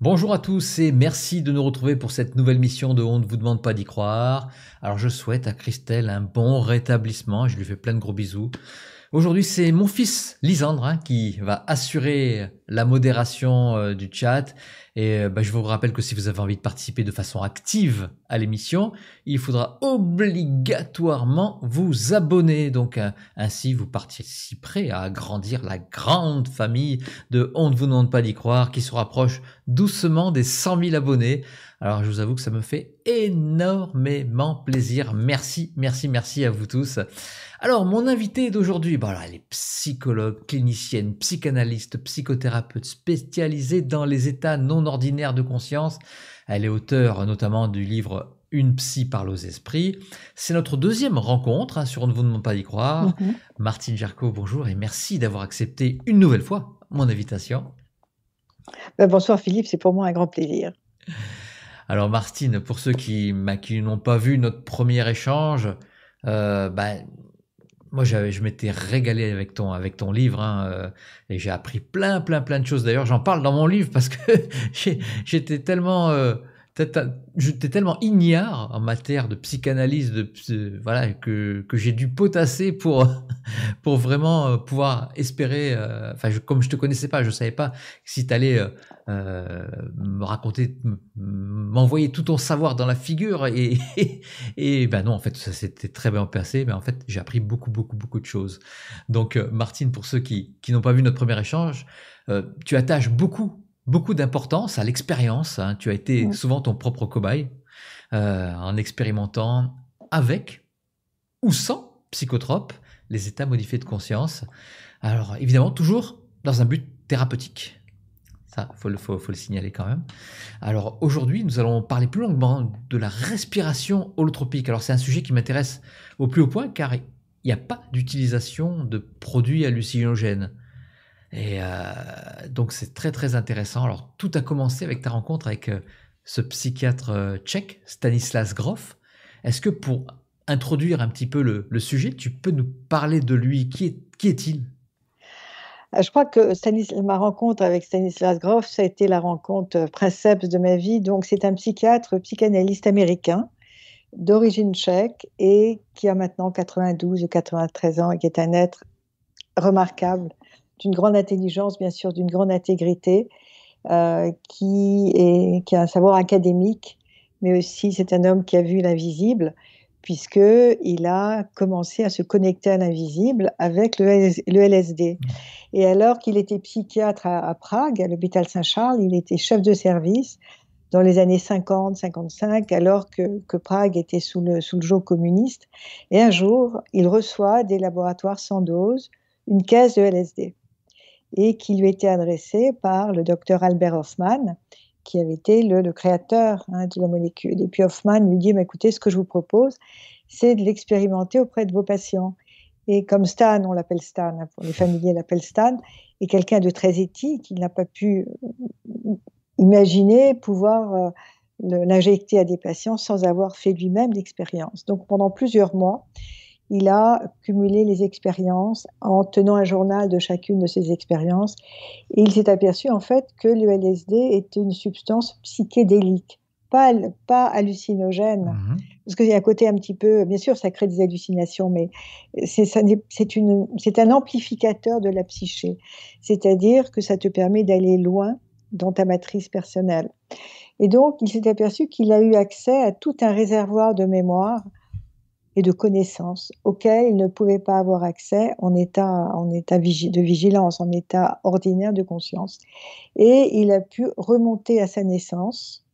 Bonjour à tous et merci de nous retrouver pour cette nouvelle mission de On ne vous demande pas d'y croire. Alors je souhaite à Christelle un bon rétablissement, je lui fais plein de gros bisous. Aujourd'hui c'est mon fils Lisandre qui va assurer la modération du chat et je vous rappelle que si vous avez envie de participer de façon active à l'émission, il faudra obligatoirement vous abonner. Donc ainsi vous participerez à agrandir la grande famille de On ne vous demande pas d'y croire qui se rapproche doucement des 100 000 abonnés. Alors je vous avoue que ça me fait énormément plaisir. Merci, merci, merci à vous tous. Alors mon invitée d'aujourd'hui, elle est psychologue, clinicienne, psychanalyste, psychothérapeute spécialisée dans les états non ordinaires de conscience. Elle est auteure notamment du livre Une psy parle aux esprits. C'est notre deuxième rencontre sur On ne vous demande pas d'y croire. Martine Jarcot, bonjour et merci d'avoir accepté une nouvelle fois mon invitation. Bonsoir Philippe, c'est pour moi un grand plaisir. Alors Martine, pour ceux qui n'ont pas vu notre premier échange, moi je m'étais régalé avec ton livre et j'ai appris plein de choses. D'ailleurs j'en parle dans mon livre parce que j'étais tellement ignare en matière de psychanalyse que j'ai dû potasser pour pour vraiment pouvoir espérer. Comme je te connaissais pas, je savais pas si tu allais me raconter, m'envoyer tout ton savoir dans la figure et ben non, en fait ça s'était très bien passé, mais en fait j'ai appris beaucoup de choses. Donc Martine, pour ceux qui n'ont pas vu notre premier échange, tu attaches beaucoup d'importance à l'expérience. Tu as été souvent ton propre cobaye en expérimentant avec ou sans psychotrope les états modifiés de conscience. Alors évidemment toujours dans un but thérapeutique. Ça, faut le signaler quand même. Alors aujourd'hui, nous allons parler plus longuement de la respiration holotropique. Alors c'est un sujet qui m'intéresse au plus haut point car il n'y a pas d'utilisation de produits hallucinogènes. Et donc c'est très intéressant. Alors tout a commencé avec ta rencontre avec ce psychiatre tchèque, Stanislas Grof. Est-ce que pour introduire un petit peu le sujet, tu peux nous parler de lui? Qui est-il? Je crois que ma rencontre avec Stanislas Grof, ça a été la rencontre princeps de ma vie. Donc c'est un psychiatre, psychanalyste américain d'origine tchèque et qui a maintenant 92 ou 93 ans et qui est un être remarquable, d'une grande intelligence, bien sûr, d'une grande intégrité, qui a un savoir académique, mais aussi c'est un homme qui a vu l'invisible, puisqu'il a commencé à se connecter à l'invisible avec le LSD. Et alors qu'il était psychiatre à Prague, à l'hôpital Saint-Charles, il était chef de service dans les années 50-55, alors que Prague était sous le joug communiste. Et un jour, il reçoit des laboratoires Sandoz une caisse de LSD et qui lui était adressée par le docteur Albert Hofmann, qui avait été le créateur de la molécule. Et puis Hofmann lui dit, écoutez, ce que je vous propose, c'est de l'expérimenter auprès de vos patients. Et comme Stan, on l'appelle Stan, pour les familiers l'appellent Stan, est quelqu'un de très éthique, il n'a pas pu imaginer pouvoir l'injecter à des patients sans avoir fait lui-même d'expérience. Donc pendant plusieurs mois, il a cumulé les expériences en tenant un journal de chacune de ces expériences. Et il s'est aperçu en fait que le LSD était une substance psychédélique, pas hallucinogène. Parce qu'il y a un côté un petit peu, bien sûr, ça crée des hallucinations, mais c'est un amplificateur de la psyché. C'est-à-dire que ça te permet d'aller loin dans ta matrice personnelle. Et donc, il s'est aperçu qu'il a eu accès à tout un réservoir de mémoire et de connaissances auxquelles il ne pouvait pas avoir accès en état de vigilance, en état ordinaire de conscience. Et il a pu remonter à sa naissance,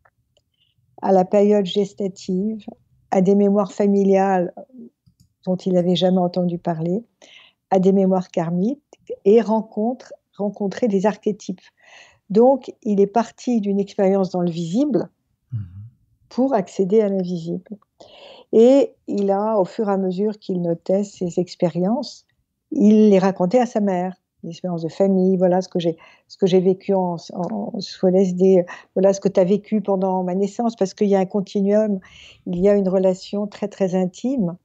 à la période gestative, à des mémoires familiales dont il n'avait jamais entendu parler, à des mémoires karmiques et rencontrer des archétypes. Donc, il est parti d'une expérience dans le visible pour accéder à l'invisible. Et il a, au fur et à mesure qu'il notait ses expériences, il les racontait à sa mère, des expériences de famille, voilà ce que j'ai vécu sous LSD, voilà ce que tu as vécu pendant ma naissance, parce qu'il y a un continuum, il y a une relation très intime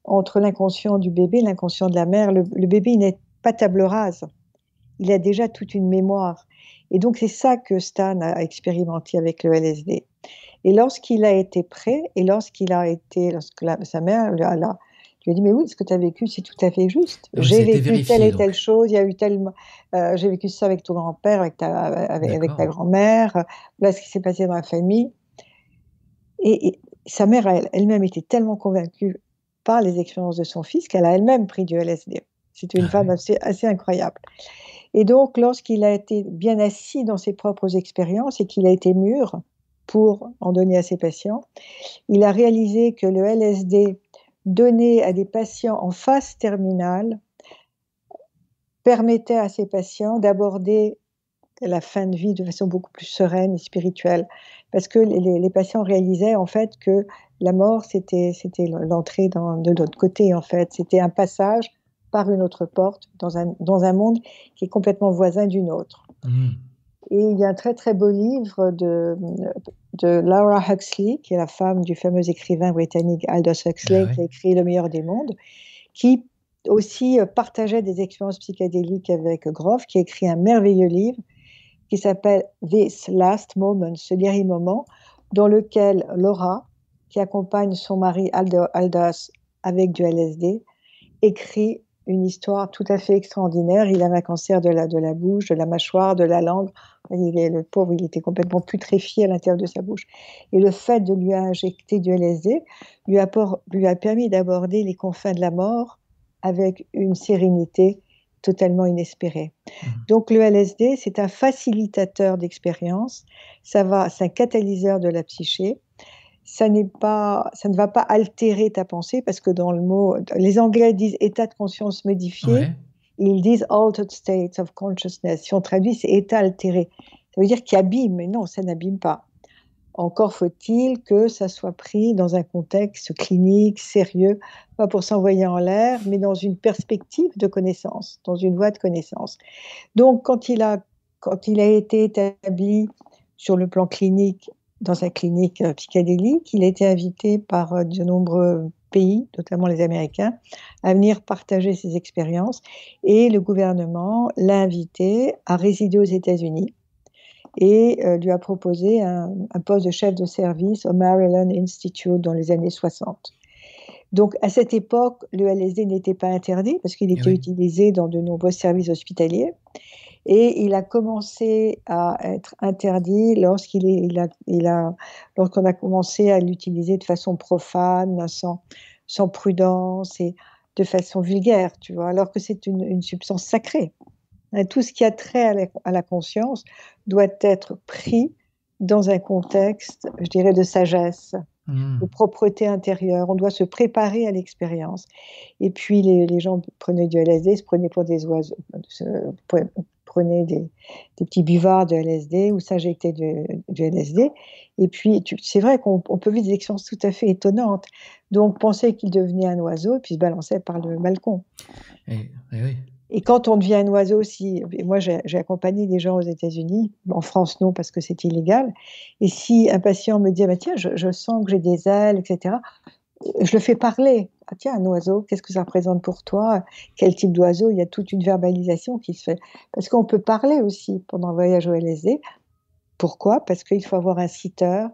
entre l'inconscient du bébé et l'inconscient de la mère. Le bébé, il n'est pas table rase. il a déjà toute une mémoire. Et donc, c'est ça que Stan a expérimenté avec le LSD. Et lorsqu'il a été prêt, et lorsque sa mère lui a dit, mais oui, ce que tu as vécu, c'est tout à fait juste. Ah oui, ça J'ai a été vécu telle vérifié et telle donc. chose, il y a eu j'ai vécu ça avec ton grand-père, avec ta D'accord. grand-mère, voilà ce qui s'est passé dans la famille. Et sa mère, elle-même était tellement convaincue par les expériences de son fils qu'elle a elle-même pris du LSD. C'était une Ah femme oui. assez incroyable. Et donc, lorsqu'il a été bien assis dans ses propres expériences et qu'il a été mûr pour en donner à ses patients, il a réalisé que le LSD donné à des patients en phase terminale permettait à ces patients d'aborder la fin de vie de façon beaucoup plus sereine et spirituelle. Parce que les patients réalisaient en fait que la mort, c'était l'entrée de l'autre côté, en fait. C'était un passage par une autre porte dans un monde qui est complètement voisin du nôtre. Mmh. Et il y a un très très beau livre de Laura Huxley, qui est la femme du fameux écrivain britannique Aldous Ah Huxley, oui. qui a écrit Le meilleur des mondes, qui aussi partageait des expériences psychédéliques avec Groff, qui a écrit un merveilleux livre qui s'appelle This Last Moment, ce dernier moment, dans lequel Laura, qui accompagne son mari Aldous avec du LSD, écrit une histoire tout à fait extraordinaire. Il avait un cancer de la bouche, de la mâchoire, de la langue. Le pauvre, il était complètement putréfié à l'intérieur de sa bouche. Et le fait de lui injecter du LSD lui a permis d'aborder les confins de la mort avec une sérénité totalement inespérée. Mmh. Donc le LSD, c'est un facilitateur d'expérience, c'est un catalyseur de la psyché. Ça ne va pas altérer ta pensée parce que dans le mot, les Anglais disent état de conscience modifié, Ouais. ils disent altered states of consciousness. Si on traduit, c'est état altéré. Ça veut dire qu'il abîme, mais non, ça n'abîme pas. Encore faut-il que ça soit pris dans un contexte clinique, sérieux, pas pour s'envoyer en l'air, mais dans une perspective de connaissance, dans une voie de connaissance. Donc, quand il a été établi sur le plan clinique, dans sa clinique psychédélique, il a été invité par de nombreux pays, notamment les Américains, à venir partager ses expériences. Et le gouvernement l'a invité à résider aux États-Unis et lui a proposé un poste de chef de service au Maryland Institute dans les années 60. Donc, à cette époque, le LSD n'était pas interdit parce qu'il Eh était oui. utilisé dans de nombreux services hospitaliers. Et il a commencé à être interdit lorsqu'on a commencé à l'utiliser de façon profane, sans prudence et de façon vulgaire, tu vois, alors que c'est une substance sacrée. Hein. Tout ce qui a trait à la conscience doit être pris dans un contexte, je dirais, de sagesse, Mmh. de propreté intérieure. On doit se préparer à l'expérience. Et puis, les gens prenaient du LSD, se prenaient pour des oiseaux, prenaient des petits buvards de LSD ou s'injectaient du LSD. Et puis, c'est vrai qu'on peut vivre des expériences tout à fait étonnantes. Donc, penser qu'il devenait un oiseau et puis se balançait par le balcon. Et oui. Et quand on devient un oiseau aussi, et moi j'ai accompagné des gens aux États-Unis, en France non parce que c'est illégal, et si un patient me dit, ah bah tiens, je sens que j'ai des ailes, etc., je le fais parler. Ah tiens, un oiseau, qu'est-ce que ça représente pour toi? Quel type d'oiseau? Il y a toute une verbalisation qui se fait. Parce qu'on peut parler aussi pendant le voyage au LSD. Pourquoi? Parce qu'il faut avoir un sitter,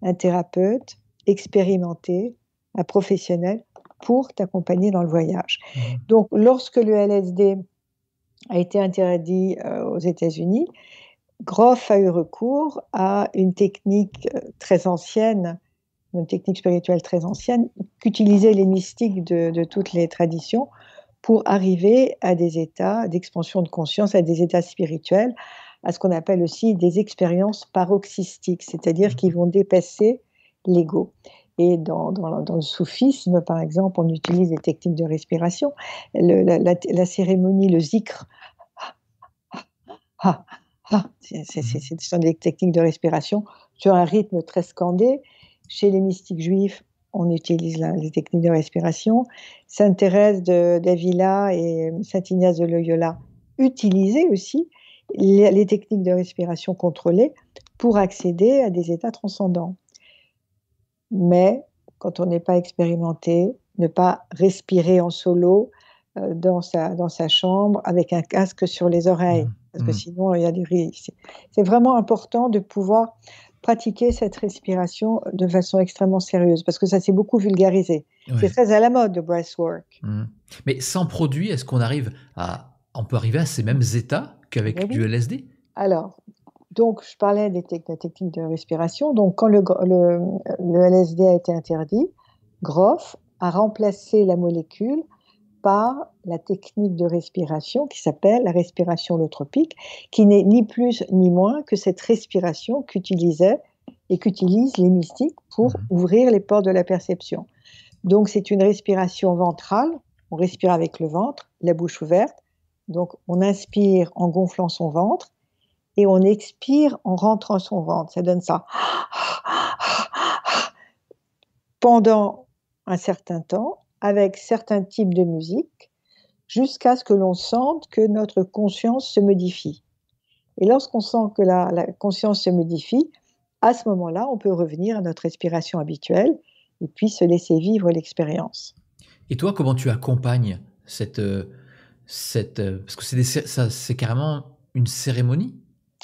un thérapeute expérimenté, un professionnel pour t'accompagner dans le voyage. Mmh. Donc, lorsque le LSD a été interdit aux États-Unis, Groff a eu recours à une technique très ancienne, une technique spirituelle très ancienne, qu'utilisaient les mystiques de toutes les traditions pour arriver à des états d'expansion de conscience, à des états spirituels, à ce qu'on appelle aussi des expériences paroxystiques, c'est-à-dire qui Mmh. vont dépasser l'ego. Et dans le soufisme, par exemple, on utilise des techniques de respiration. La cérémonie, le zikr, ah, ah, Mmh. ce sont des techniques de respiration sur un rythme très scandé. Chez les mystiques juifs, on utilise les techniques de respiration. Sainte Thérèse d'Avila et Saint Ignace de Loyola utilisaient aussi les techniques de respiration contrôlée pour accéder à des états transcendants. Mais quand on n'est pas expérimenté, ne pas respirer en solo, dans sa chambre avec un casque sur les oreilles, Mmh. parce que Mmh. sinon il y a des risques. C'est vraiment important de pouvoir pratiquer cette respiration de façon extrêmement sérieuse, parce que ça s'est beaucoup vulgarisé. C'est Ouais. très à la mode, le breathwork. Mmh. Mais sans produit, est-ce qu'on arrive à on peut arriver à ces mêmes états Eh qu'avec oui. du LSD? Alors, donc je parlais des techniques de respiration. Donc quand le LSD a été interdit, Grof a remplacé la molécule par la technique de respiration qui s'appelle la respiration holotropique, qui n'est ni plus ni moins que cette respiration qu'utilisaient et qu'utilisent les mystiques pour Mmh. ouvrir les portes de la perception. Donc c'est une respiration ventrale, on respire avec le ventre, la bouche ouverte, donc on inspire en gonflant son ventre et on expire en rentrant son ventre. Ça donne ça pendant un certain temps, avec certains types de musique, jusqu'à ce que l'on sente que notre conscience se modifie. Et lorsqu'on sent que la conscience se modifie, à ce moment-là, on peut revenir à notre respiration habituelle et puis se laisser vivre l'expérience. Et toi, comment tu accompagnes parce que c'est carrément une cérémonie,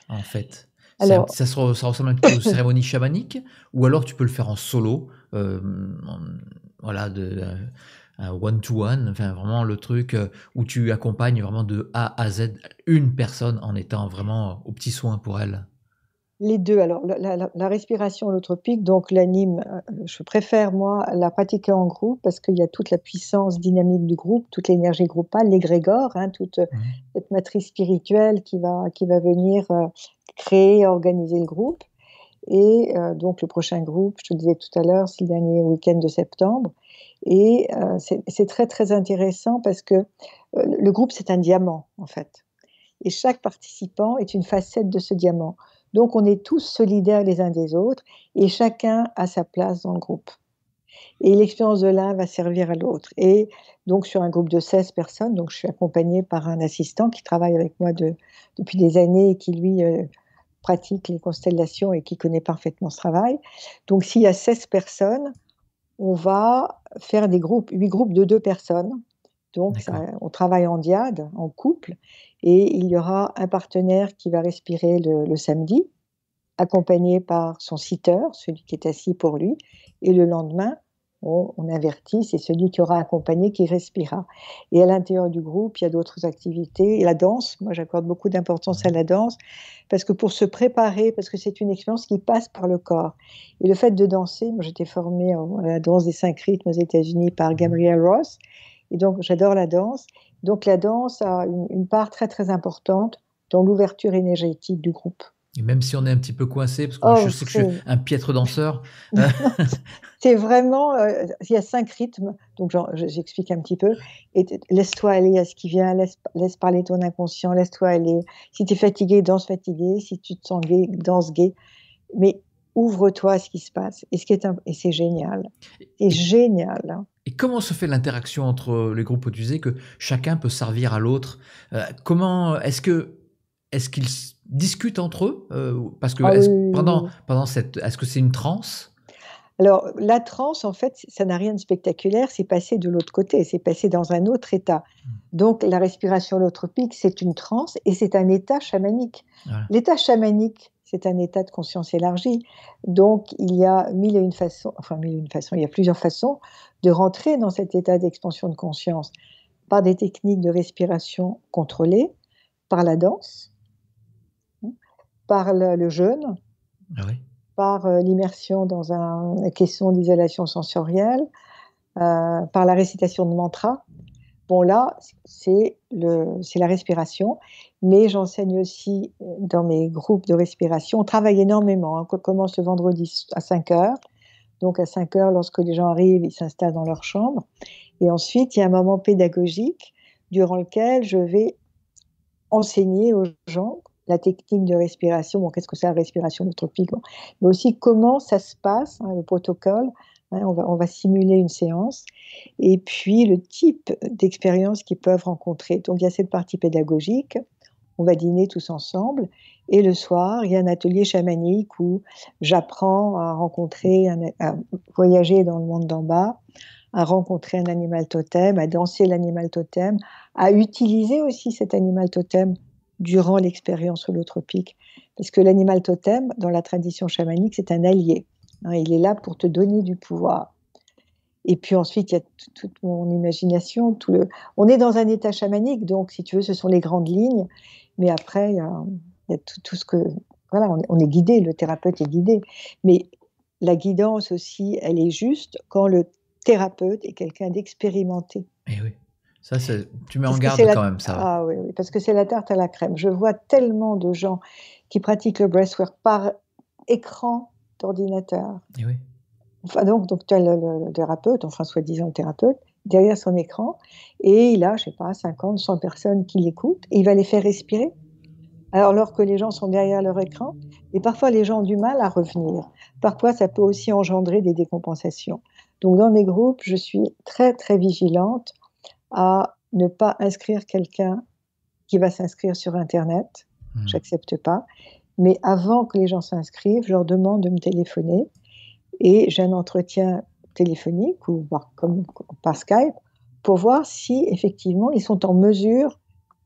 en fait? Alors, Ça ressemble un petit peu aux cérémonies chamaniques ou alors tu peux le faire en solo, en voilà, un one to one, enfin vraiment le truc, où tu accompagnes vraiment de A à Z une personne en étant vraiment aux petits soins pour elle? les 2. Alors la respiration holotropique, donc l'anime, je préfère moi la pratiquer en groupe parce qu'il y a toute la puissance dynamique du groupe, toute l'énergie groupale, l'égrégore, hein, toute, Mmh. cette matrice spirituelle qui va venir, créer, organiser le groupe et donc le prochain groupe, je te disais tout à l'heure, c'est le dernier week-end de septembre et c'est très, très intéressant parce que, le groupe, c'est un diamant, en fait. Et chaque participant est une facette de ce diamant. Donc on est tous solidaires les uns des autres et chacun a sa place dans le groupe. Et l'expérience de l'un va servir à l'autre. Et donc sur un groupe de 16 personnes, donc je suis accompagnée par un assistant qui travaille avec moi depuis des années et qui lui pratique les constellations et qui connaît parfaitement ce travail. Donc s'il y a 16 personnes, on va faire des groupes, 8 groupes de 2 personnes. Donc ça, D'accord. on travaille en diade, en couple, et il y aura un partenaire qui va respirer le samedi, accompagné par son sitter, celui qui est assis pour lui, et le lendemain, on invertit, c'est celui qui aura accompagné qui respirera. Et à l'intérieur du groupe, il y a d'autres activités. Et la danse, moi j'accorde beaucoup d'importance à Mmh. la danse, parce que pour se préparer, parce que c'est une expérience qui passe par le corps. Et le fait de danser, moi j'étais formée à la danse des 5 rythmes aux États-Unis par Mmh. Gabrielle Ross, et donc j'adore la danse. Donc la danse a une part très très importante dans l'ouverture énergétique du groupe. Et même si on est un petit peu coincé, parce que moi je Oh, sais que je suis un piètre danseur, heu, c'est vraiment, il y a 5 rythmes, donc genre j'explique un petit peu et t laisse-toi aller à ce qui vient, laisse parler ton inconscient, laisse-toi aller. Si tu es fatigué, danse fatigué, si tu te sens gai, danse gai, mais ouvre-toi à ce qui se passe et ce qui est imp et c'est génial. C'est et génial, hein. Et comment se fait l'interaction entre les groupes? Tu disais que chacun peut servir à l'autre. Comment est-ce qu'ils discutent entre eux? Parce que Ah oui, est-ce oui, oui, oui. pendant cette est-ce que c'est une transe? Alors, la transe, en fait, ça n'a rien de spectaculaire, c'est passer de l'autre côté, c'est passer dans un autre état. Mmh, Donc, la respiration holotropique, c'est une transe et c'est un état chamanique. voilà, L'état chamanique, c'est un état de conscience élargie. Donc, il y a mille et une façons, enfin, mille et une façons, il y a plusieurs façons de rentrer dans cet état d'expansion de conscience par des techniques de respiration contrôlées, par la danse, hein, par le jeûne, ah oui, par l'immersion dans un caisson d'isolation sensorielle, par la récitation de mantras. Bon là, c'est la respiration, mais j'enseigne aussi, dans mes groupes de respiration. On travaille énormément, hein. On commence le vendredi à 5 heures. Donc à 5 heures, lorsque les gens arrivent, ils s'installent dans leur chambre et ensuite il y a un moment pédagogique durant lequel je vais enseigner aux gens la technique de respiration. Bon, qu'est-ce que c'est la respiration holotropique? Bon, mais aussi comment ça se passe, hein, le protocole, hein, on va simuler une séance et puis le type d'expérience qu'ils peuvent rencontrer. Donc il y a cette partie pédagogique. on va dîner tous ensemble. Et le soir, il y a un atelier chamanique où j'apprends à rencontrer, à voyager dans le monde d'en bas, à rencontrer un animal totem, à danser l'animal totem, à utiliser aussi cet animal totem durant l'expérience holotropique. Parce que l'animal totem, dans la tradition chamanique, c'est un allié. Il est là pour te donner du pouvoir. Et puis ensuite, il y a toute mon imagination. On est dans un état chamanique, donc si tu veux, ce sont les grandes lignes. Mais après, il y a tout ce que... Voilà, on est guidé, le thérapeute est guidé. Mais la guidance aussi, elle est juste quand le thérapeute est quelqu'un d'expérimenté. Et oui, ça, tu mets en Parce que c'est garde la... quand même, ça va. Ah oui, oui, parce que c'est la tarte à la crème. Je vois tellement de gens qui pratiquent le breathwork par écran d'ordinateur. Et oui. Enfin, donc tu as le thérapeute, enfin soi-disant le thérapeute, derrière son écran, et il a, je sais pas, 50, 100 personnes qui l'écoutent, et il va les faire respirer, alors que les gens sont derrière leur écran, et parfois les gens ont du mal à revenir. Parfois, ça peut aussi engendrer des décompensations. Donc, dans mes groupes, je suis très, très vigilante à ne pas inscrire quelqu'un qui va s'inscrire sur Internet. J'accepte pas. Mais avant que les gens s'inscrivent, je leur demande de me téléphoner et j'ai un entretien téléphonique ou comme par Skype pour voir si effectivement ils sont en mesure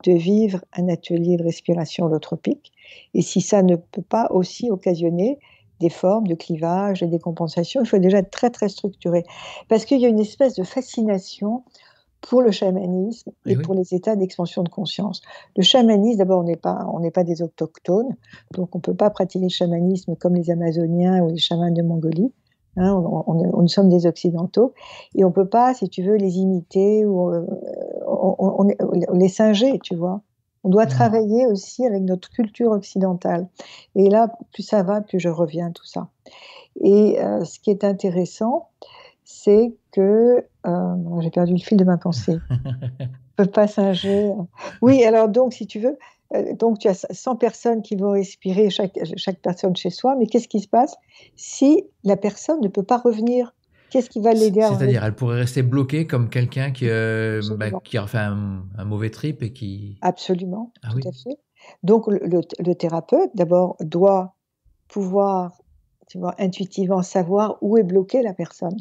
de vivre un atelier de respiration holotropique et si ça ne peut pas aussi occasionner des formes de clivage, de décompensation. Il faut déjà être très très structuré parce qu'il y a une espèce de fascination pour le chamanisme et oui. pour les états d'expansion de conscience. Le chamanisme, d'abord, on n'est pas des autochtones, donc on ne peut pas pratiquer le chamanisme comme les Amazoniens ou les chamans de Mongolie. Nous sommes des Occidentaux et on ne peut pas, si tu veux, les imiter ou les singer, tu vois. On doit travailler aussi avec notre culture occidentale. Et là, plus ça va, plus je reviens, tout ça. Et ce qui est intéressant, c'est que... j'ai perdu le fil de ma pensée. Je ne peux pas singer. Oui, alors donc, si tu veux, donc tu as 100 personnes qui vont respirer, chaque personne chez soi, mais qu'est-ce qui se passe si la personne ne peut pas revenir? Qu'est-ce qui va l'aider à revenir? C'est-à-dire, elle pourrait rester bloquée comme quelqu'un qui Absolument. qui a fait un mauvais trip et qui... Absolument, Ah tout oui. à fait. Donc, le thérapeute, d'abord, doit pouvoir, tu vois, intuitivement savoir où est bloquée la personne.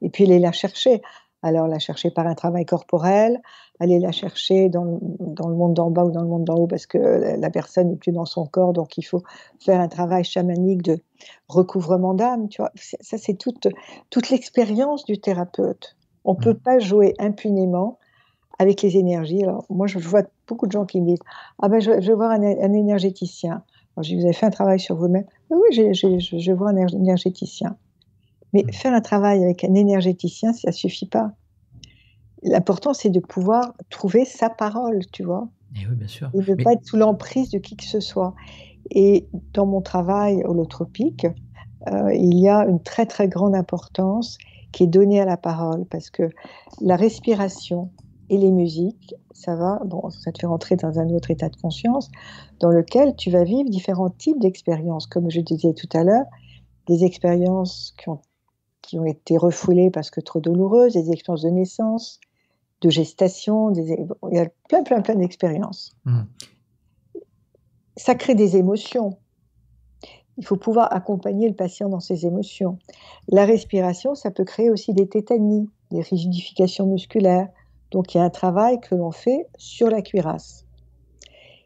Et puis aller la chercher. Alors la chercher par un travail corporel, aller la chercher dans le monde d'en bas ou dans le monde d'en haut parce que la personne n'est plus dans son corps, donc il faut faire un travail chamanique de recouvrement d'âme, tu vois. Ça, c'est toute l'expérience du thérapeute. On ne peut pas jouer impunément avec les énergies. Alors moi, je vois beaucoup de gens qui me disent « Ah ben, je vais voir un énergéticien ». Alors, je dis « Vous avez fait un travail sur vous-même ?» « Oui, je vois un énergéticien. » Mais faire un travail avec un énergéticien, ça ne suffit pas. L'important, c'est de pouvoir trouver sa parole, tu vois, Et oui, bien sûr. et ne pas Mais être sous l'emprise de qui que ce soit. Et dans mon travail holotropique, il y a une très, très grande importance qui est donnée à la parole, parce que la respiration et les musiques, ça te fait rentrer dans un autre état de conscience, dans lequel tu vas vivre différents types d'expériences. Comme je disais tout à l'heure, des expériences qui ont été refoulées parce que trop douloureuses, des expériences de naissance, de gestation, il y a plein d'expériences. Ça crée des émotions. Il faut pouvoir accompagner le patient dans ses émotions. La respiration, ça peut créer aussi des tétanies, des rigidifications musculaires. Donc, il y a un travail que l'on fait sur la cuirasse.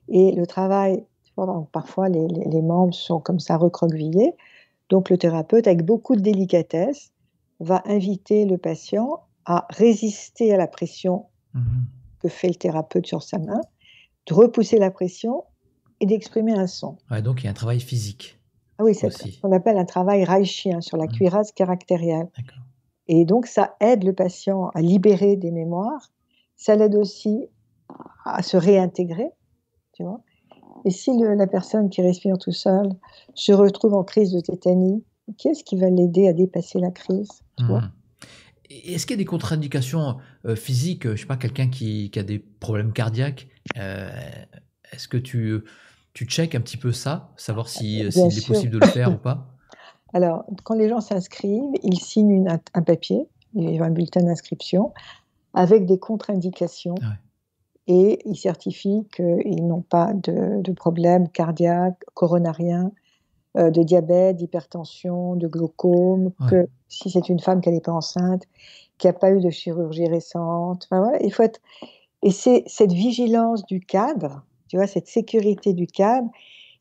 Et le travail, parfois les membres sont comme ça recroquevillés. Donc, le thérapeute, avec beaucoup de délicatesse, va inviter le patient à résister à la pression que fait le thérapeute sur sa main, de repousser la pression et d'exprimer un son. ouais, donc il y a un travail physique Ah oui, c'est ce aussi. qu'on appelle un travail reichien sur la cuirasse caractérielle. D'accord. Et donc, ça aide le patient à libérer des mémoires. Ça l'aide aussi à se réintégrer, tu vois. Et si la personne qui respire tout seul se retrouve en crise de tétanie, qu'est-ce qui va l'aider à dépasser la crise, tu vois? Est-ce qu'il y a des contre-indications physiques, je sais pas, quelqu'un qui a des problèmes cardiaques, est-ce que tu checkes un petit peu ça, savoir Bien s'il est sûr. possible de le faire ou pas? Alors, quand les gens s'inscrivent, ils signent un papier, un bulletin d'inscription, avec des contre-indications. Ah ouais. et ils certifient qu'ils n'ont pas de problème cardiaque, coronarien, de diabète, d'hypertension, de glaucome, Ouais. que si c'est une femme qu'elle n'est pas enceinte, qu'il n'y a pas eu de chirurgie récente. Enfin, voilà, il faut être... Et c'est cette vigilance du cadre, tu vois, cette sécurité du cadre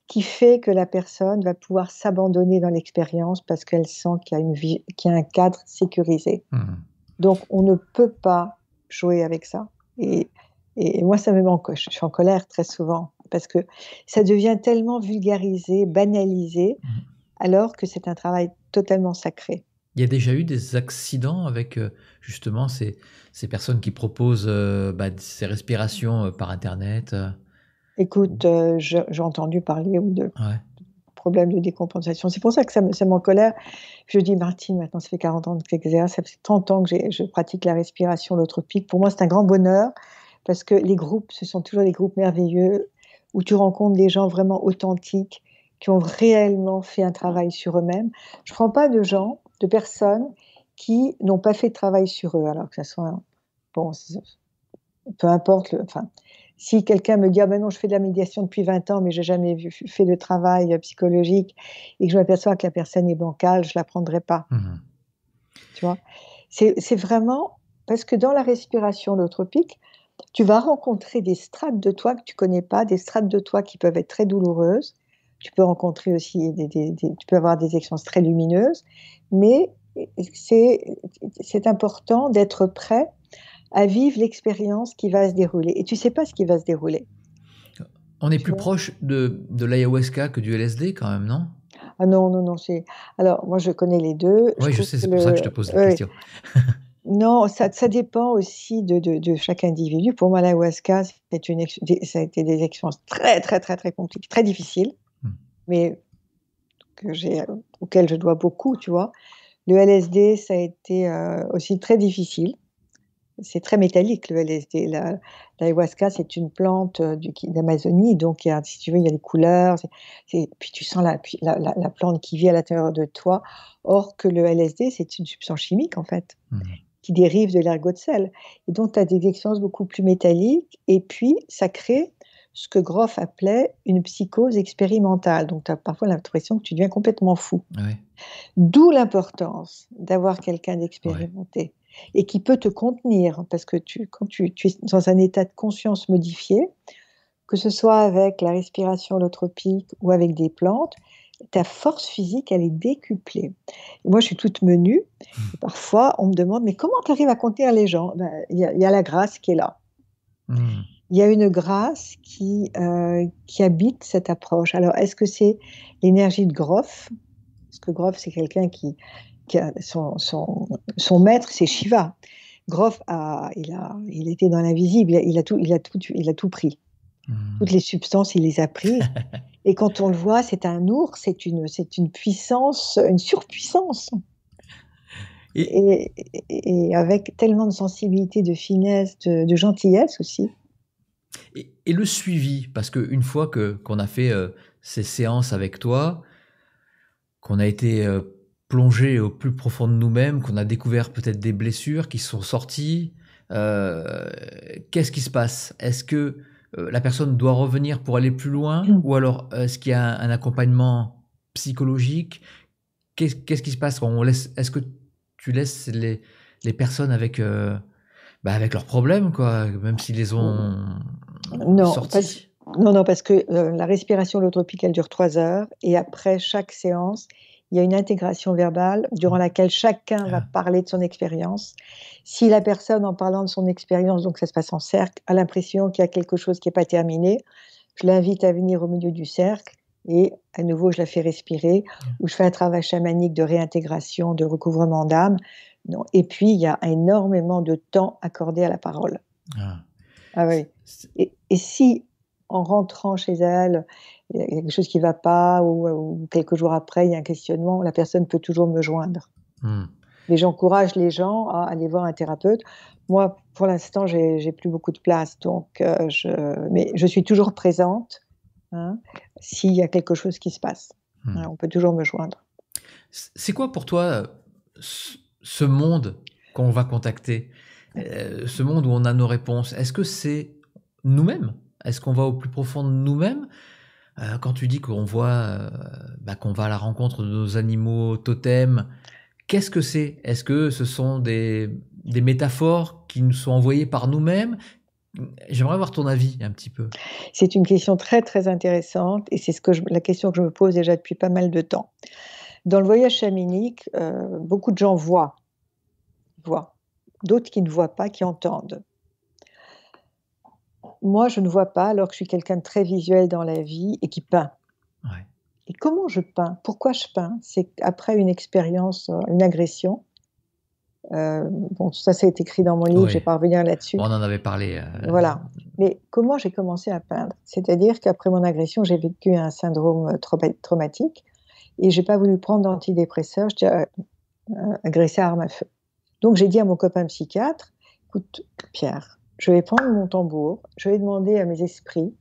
qui fait que la personne va pouvoir s'abandonner dans l'expérience parce qu'elle sent qu'il y a un cadre sécurisé. Mhm. Donc, on ne peut pas jouer avec ça. Et, et moi, ça me manque. Je suis en colère très souvent parce que ça devient tellement vulgarisé, banalisé, Mhm. alors que c'est un travail totalement sacré. Il y a déjà eu des accidents avec justement ces personnes qui proposent ces respirations par Internet Écoute, j'ai entendu parler de Ouais. problèmes de décompensation. C'est pour ça que ça m'en colère. Je dis, Martine, maintenant, ça fait 40 ans que j'exerce, ça fait 30 ans que je pratique la respiration holotropique. Pour moi, c'est un grand bonheur parce que les groupes, ce sont toujours des groupes merveilleux où tu rencontres des gens vraiment authentiques qui ont réellement fait un travail sur eux-mêmes. Je ne prends pas de personnes qui n'ont pas fait de travail sur eux, alors que ça soit, bon, peu importe, enfin, si quelqu'un me dit, ah ben non, je fais de la médiation depuis 20 ans, mais j'ai jamais fait de travail psychologique, et que je m'aperçois que la personne est bancale, je la prendrai pas, Mhm. tu vois. C'est vraiment, parce que dans la respiration holotropique, tu vas rencontrer des strates de toi que tu connais pas, des strates de toi qui peuvent être très douloureuses. Tu peux rencontrer aussi tu peux avoir des expériences très lumineuses, mais c'est important d'être prêt à vivre l'expérience qui va se dérouler. Et tu sais pas ce qui va se dérouler, On est tu plus vois. proche de l'ayahuasca que du LSD quand même, non? Ah non, non, non, alors moi je connais les deux. Je Oui, je trouve sais, que c'est pour ça que je te pose la ouais, question. non, ça dépend aussi de chaque individu. Pour moi, l'ayahuasca, ça a été des expériences très, très, très, très compliquées, très difficiles, Mhm. mais auxquelles je dois beaucoup, tu vois. Le LSD, ça a été aussi très difficile. C'est très métallique, le LSD. L'ayahuasca, c'est une plante d'Amazonie, donc si tu veux, il y a des couleurs, puis tu sens la plante qui vit à l'intérieur de toi. Or que le LSD, c'est une substance chimique, en fait, Mhm. qui dérive de l'ergot de sel. Et donc, tu as des expériences beaucoup plus métalliques, et puis ça crée ce que Groff appelait une psychose expérimentale. Donc, tu as parfois l'impression que tu deviens complètement fou. Ouais, D'où l'importance d'avoir quelqu'un ouais. d'expérimenté et qui peut te contenir, parce que quand tu es dans un état de conscience modifié, que ce soit avec la respiration holotropique ou avec des plantes, ta force physique, elle est décuplée. Et moi, je suis toute menue, et parfois, on me demande, mais comment tu arrives à contenir les gens? Ben, y a la grâce qui est là. Mhm. Il y a une grâce qui habite cette approche. Alors, est-ce que c'est l'énergie de Groff? Parce que Groff, c'est quelqu'un qui a son maître, c'est Shiva. Groff il était dans l'invisible, il a tout pris. Toutes Mhm. les substances, il les a prises. Et quand on le voit, c'est un ours, c'est une puissance, une surpuissance. Et, Et avec tellement de sensibilité, de finesse, de gentillesse aussi. et le suivi, parce qu'une fois qu'on a fait ces séances avec toi, qu'on a été plongé au plus profond de nous-mêmes, qu'on a découvert peut-être des blessures qui sont sorties, euh, qu'est-ce qui se passe? Est-ce que la personne doit revenir pour aller plus loin? Ou alors est-ce qu'il y a un accompagnement psychologique? Qu'est-ce qui se passe quand on laisse? Est-ce que tu laisses les personnes avec leurs problèmes, quoi, même s'ils les ont Non, sortis? non, parce que la respiration holotropique, elle dure 3 heures. Et après chaque séance, il y a une intégration verbale durant laquelle chacun va Ah, parler de son expérience. Si la personne, en parlant de son expérience, donc ça se passe en cercle, a l'impression qu'il y a quelque chose qui n'est pas terminé, je l'invite à venir au milieu du cercle et à nouveau, je la fais respirer, ou je fais un travail chamanique de réintégration, de recouvrement d'âme. Non. Et puis, il y a énormément de temps accordé à la parole. ah. Ah oui. Et si, en rentrant chez elle, il y a quelque chose qui ne va pas, ou quelques jours après, il y a un questionnement, la personne peut toujours me joindre. Hmm. Mais j'encourage les gens à aller voir un thérapeute. Moi, pour l'instant, j'ai plus beaucoup de place, donc mais je suis toujours présente, hein, s'il y a quelque chose qui se passe. Hmm. Hein, on peut toujours me joindre. C'est quoi pour toi ce monde qu'on va contacter? Ce monde où on a nos réponses? Est-ce que c'est nous-mêmes? Est-ce qu'on va au plus profond de nous-mêmes? Quand tu dis qu'on voit, qu'on va à la rencontre de nos animaux totems, qu'est-ce que c'est? Est-ce que ce sont des métaphores qui nous sont envoyées par nous-mêmes? J'aimerais avoir ton avis un petit peu. C'est une question très, très intéressante et c'est la question que je me pose déjà depuis pas mal de temps. Dans le voyage chamanique, beaucoup de gens voient, d'autres qui ne voient pas, qui entendent. Moi, je ne vois pas, alors que je suis quelqu'un de très visuel dans la vie et qui peint. Ouais. Et comment je peins? Pourquoi je peins? C'est après une expérience, une agression. Bon, ça a été écrit dans mon livre, je ne vais Oui. pas revenir là-dessus. On en avait parlé. Voilà. Mais comment j'ai commencé à peindre? C'est-à-dire qu'après mon agression, j'ai vécu un syndrome traumatique et j'ai pas voulu prendre d'antidépresseurs, j'étais agressée à arme à feu. Donc j'ai dit à mon copain psychiatre: «Écoute Pierre, je vais prendre mon tambour, je vais demander à mes esprits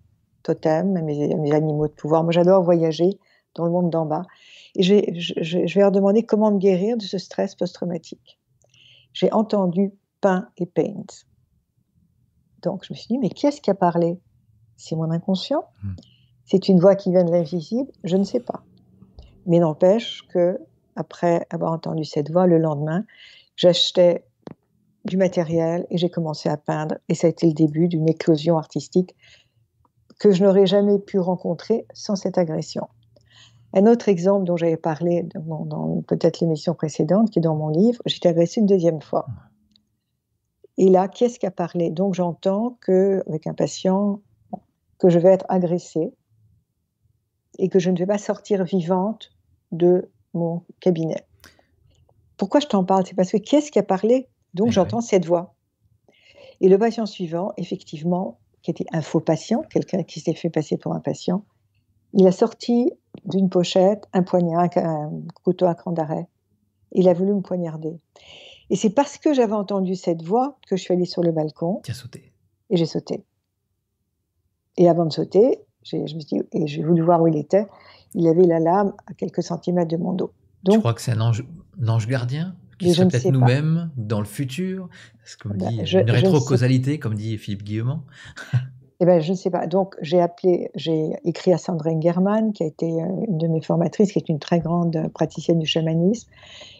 totems, à mes animaux de pouvoir». Moi j'adore voyager dans le monde d'en bas et je vais leur demander comment me guérir de ce stress post-traumatique. J'ai entendu peint et paint. Donc je me suis dit: «Mais qui est-ce qui a parlé? C'est mon inconscient? C'est une voix qui vient de l'invisible? Je ne sais pas». Mais n'empêche qu'après avoir entendu cette voix, le lendemain, j'achetais du matériel et j'ai commencé à peindre et ça a été le début d'une éclosion artistique que je n'aurais jamais pu rencontrer sans cette agression. Un autre exemple dont j'avais parlé dans peut-être l'émission précédente, qui est dans mon livre, j'ai été agressée une deuxième fois. Et là, qui est-ce qui a parlé? Donc j'entends avec un patient, que je vais être agressée et que je ne vais pas sortir vivante de mon cabinet. Pourquoi je t'en parle? C'est parce que qui est-ce qui a parlé? Donc j'entends cette voix. Et le patient suivant, effectivement, qui était un faux patient, quelqu'un qui s'est fait passer pour un patient, il a sorti d'une pochette un poignard, un couteau à cran d'arrêt. Il a voulu me poignarder. Et c'est parce que j'avais entendu cette voix que je suis allée sur le balcon. Tu as sauté. Et j'ai sauté. Et avant de sauter, je me suis dit, et j'ai voulu voir où il était. Il avait la lame à quelques centimètres de mon dos. Tu Donc, crois que c'est un ange gardien qui mais je serait ne peut-être sais pas. nous-mêmes dans le futur? C'est comme dit, je une ne sais pas. rétrocausalité, comme dit Philippe Guillemont. Eh ben, je ne sais pas. Donc, j'ai écrit à Sandrine German, qui a été une de mes formatrices, qui est une très grande praticienne du chamanisme.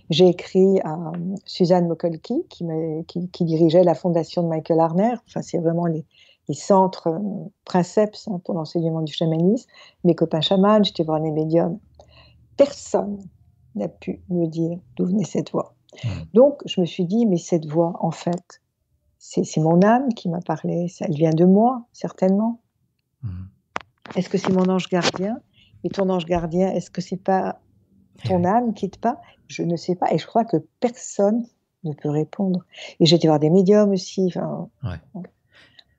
J'ai écrit à Suzanne Mokolky, qui dirigeait la fondation de Michael Harner. Enfin, c'est vraiment les centres princeps pour l'enseignement du chamanisme. Mes copains chamans, j'étais voir les médiums. Personne n'a pu me dire d'où venait cette voix. Donc, je me suis dit, mais cette voix, en fait, c'est mon âme qui m'a parlé, elle vient de moi, certainement. Est-ce que c'est mon ange gardien? Et ton ange gardien, est-ce que c'est pas ton âme qui te parle? Je ne sais pas, et je crois que personne ne peut répondre. Et j'ai été voir des médiums aussi. Enfin,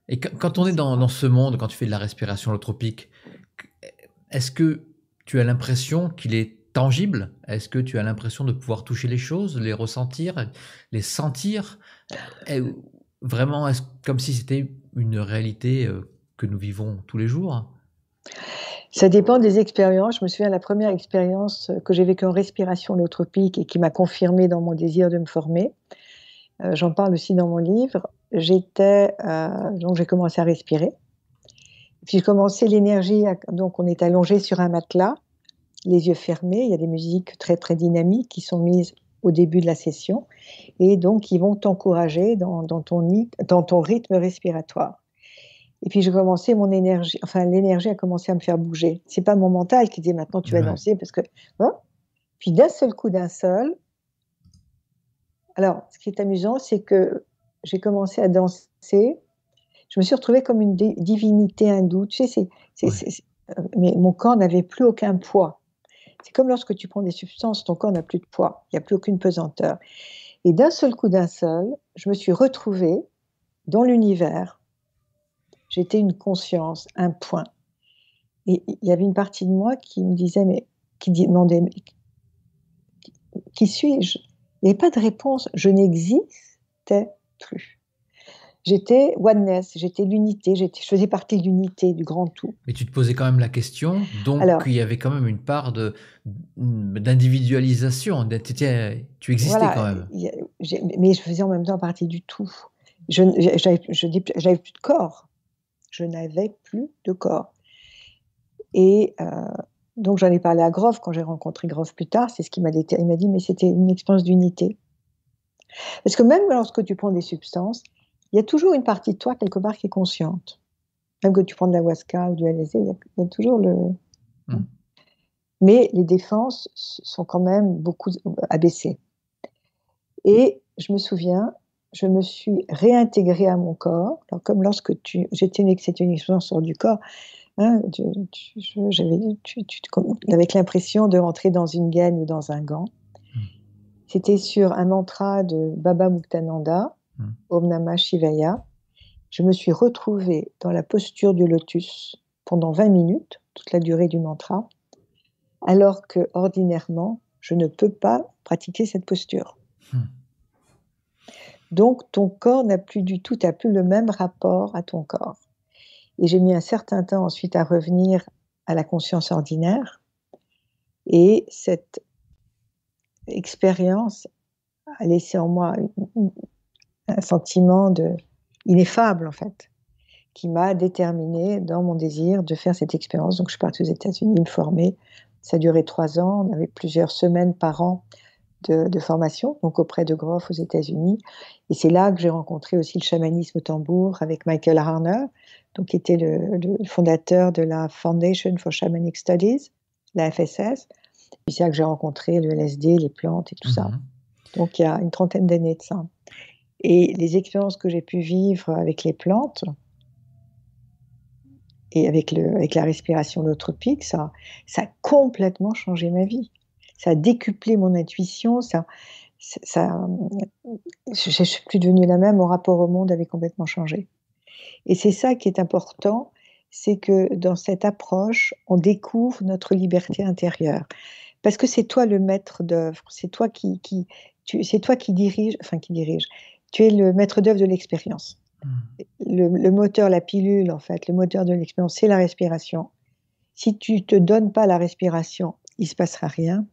Et quand on est dans ce monde, quand tu fais de la respiration holotropique, est-ce que tu as l'impression qu'il est tangible? Est-ce que tu as l'impression de pouvoir toucher les choses, les ressentir, les sentir? Vraiment, comme si c'était une réalité que nous vivons tous les jours? Ça dépend des expériences. Je me souviens de la première expérience que j'ai vécue en respiration holotropique et qui m'a confirmée dans mon désir de me former. J'en parle aussi dans mon livre. Donc j'ai commencé à respirer. Puis j'ai commencé l'énergie, donc on est allongé sur un matelas, les yeux fermés. Il y a des musiques très très dynamiques qui sont mises au début de la session et donc ils vont t'encourager dans ton rythme respiratoire. Et puis j'ai commencé l'énergie a commencé à me faire bouger. C'est pas mon mental qui dit maintenant tu vas danser parce que puis d'un seul coup, alors ce qui est amusant, c'est que j'ai commencé à danser. Je me suis retrouvée comme une divinité hindoue. Tu sais, mais mon corps n'avait plus aucun poids. C'est comme lorsque tu prends des substances, ton corps n'a plus de poids, il n'y a plus aucune pesanteur. Et d'un seul coup, je me suis retrouvée dans l'univers. J'étais une conscience, un point. Et il y avait une partie de moi qui me disait, qui demandait, qui suis-je? Il n'y avait pas de réponse. Je n'existais plus. J'étais oneness, j'étais l'unité, je faisais partie de l'unité, du grand tout. Mais tu te posais quand même la question, donc il y avait quand même une part d'individualisation, tu existais quand même. Mais je faisais en même temps partie du tout. J'avais plus de corps. Je n'avais plus de corps. Et donc j'en ai parlé à Groff quand j'ai rencontré Groff plus tard. C'est ce qu'il m'a dit. Il m'a dit, mais c'était une expérience d'unité. Parce que même lorsque tu prends des substances, il y a toujours une partie de toi quelque part qui est consciente. Même que tu prends de l'ayahuasca ou du LSD, il y a toujours le... Mais les défenses sont quand même beaucoup abaissées. Et je me souviens, je me suis réintégrée à mon corps. Alors, comme lorsque c'était une expérience hors du corps, hein, avec l'impression de rentrer dans une gaine ou dans un gant. C'était sur un mantra de Baba Muktananda, Om Namah Shivaya. Je me suis retrouvée dans la posture du lotus pendant 20 minutes, toute la durée du mantra, alors que ordinairement, je ne peux pas pratiquer cette posture. Donc, ton corps n'a plus du tout, t'as plus le même rapport à ton corps. Et j'ai mis un certain temps ensuite à revenir à la conscience ordinaire. Et cette expérience a laissé en moi un sentiment ineffable, en fait, qui m'a déterminée dans mon désir de faire cette expérience. Donc, je suis partie aux États-Unis me former. Ça a duré 3 ans. On avait plusieurs semaines par an de formation, donc auprès de Groff aux États-Unis. Et c'est là que j'ai rencontré aussi le chamanisme au tambour avec Michael Harner, donc, qui était le fondateur de la Foundation for Shamanic Studies, la FSS. Puis c'est là que j'ai rencontré le LSD, les plantes et tout ça. Donc, il y a une trentaine d'années de ça. Et les expériences que j'ai pu vivre avec les plantes et avec la respiration holotropique, ça a complètement changé ma vie. Ça a décuplé mon intuition, je ne suis plus devenue la même, mon rapport au monde avait complètement changé. Et c'est ça qui est important, c'est que dans cette approche, on découvre notre liberté intérieure. Parce que c'est toi le maître d'œuvre, c'est toi qui dirige, tu es le maître d'œuvre de l'expérience. Le moteur, la pilule, en fait, le moteur de l'expérience, c'est la respiration. Si tu ne te donnes pas la respiration, il ne se passera rien.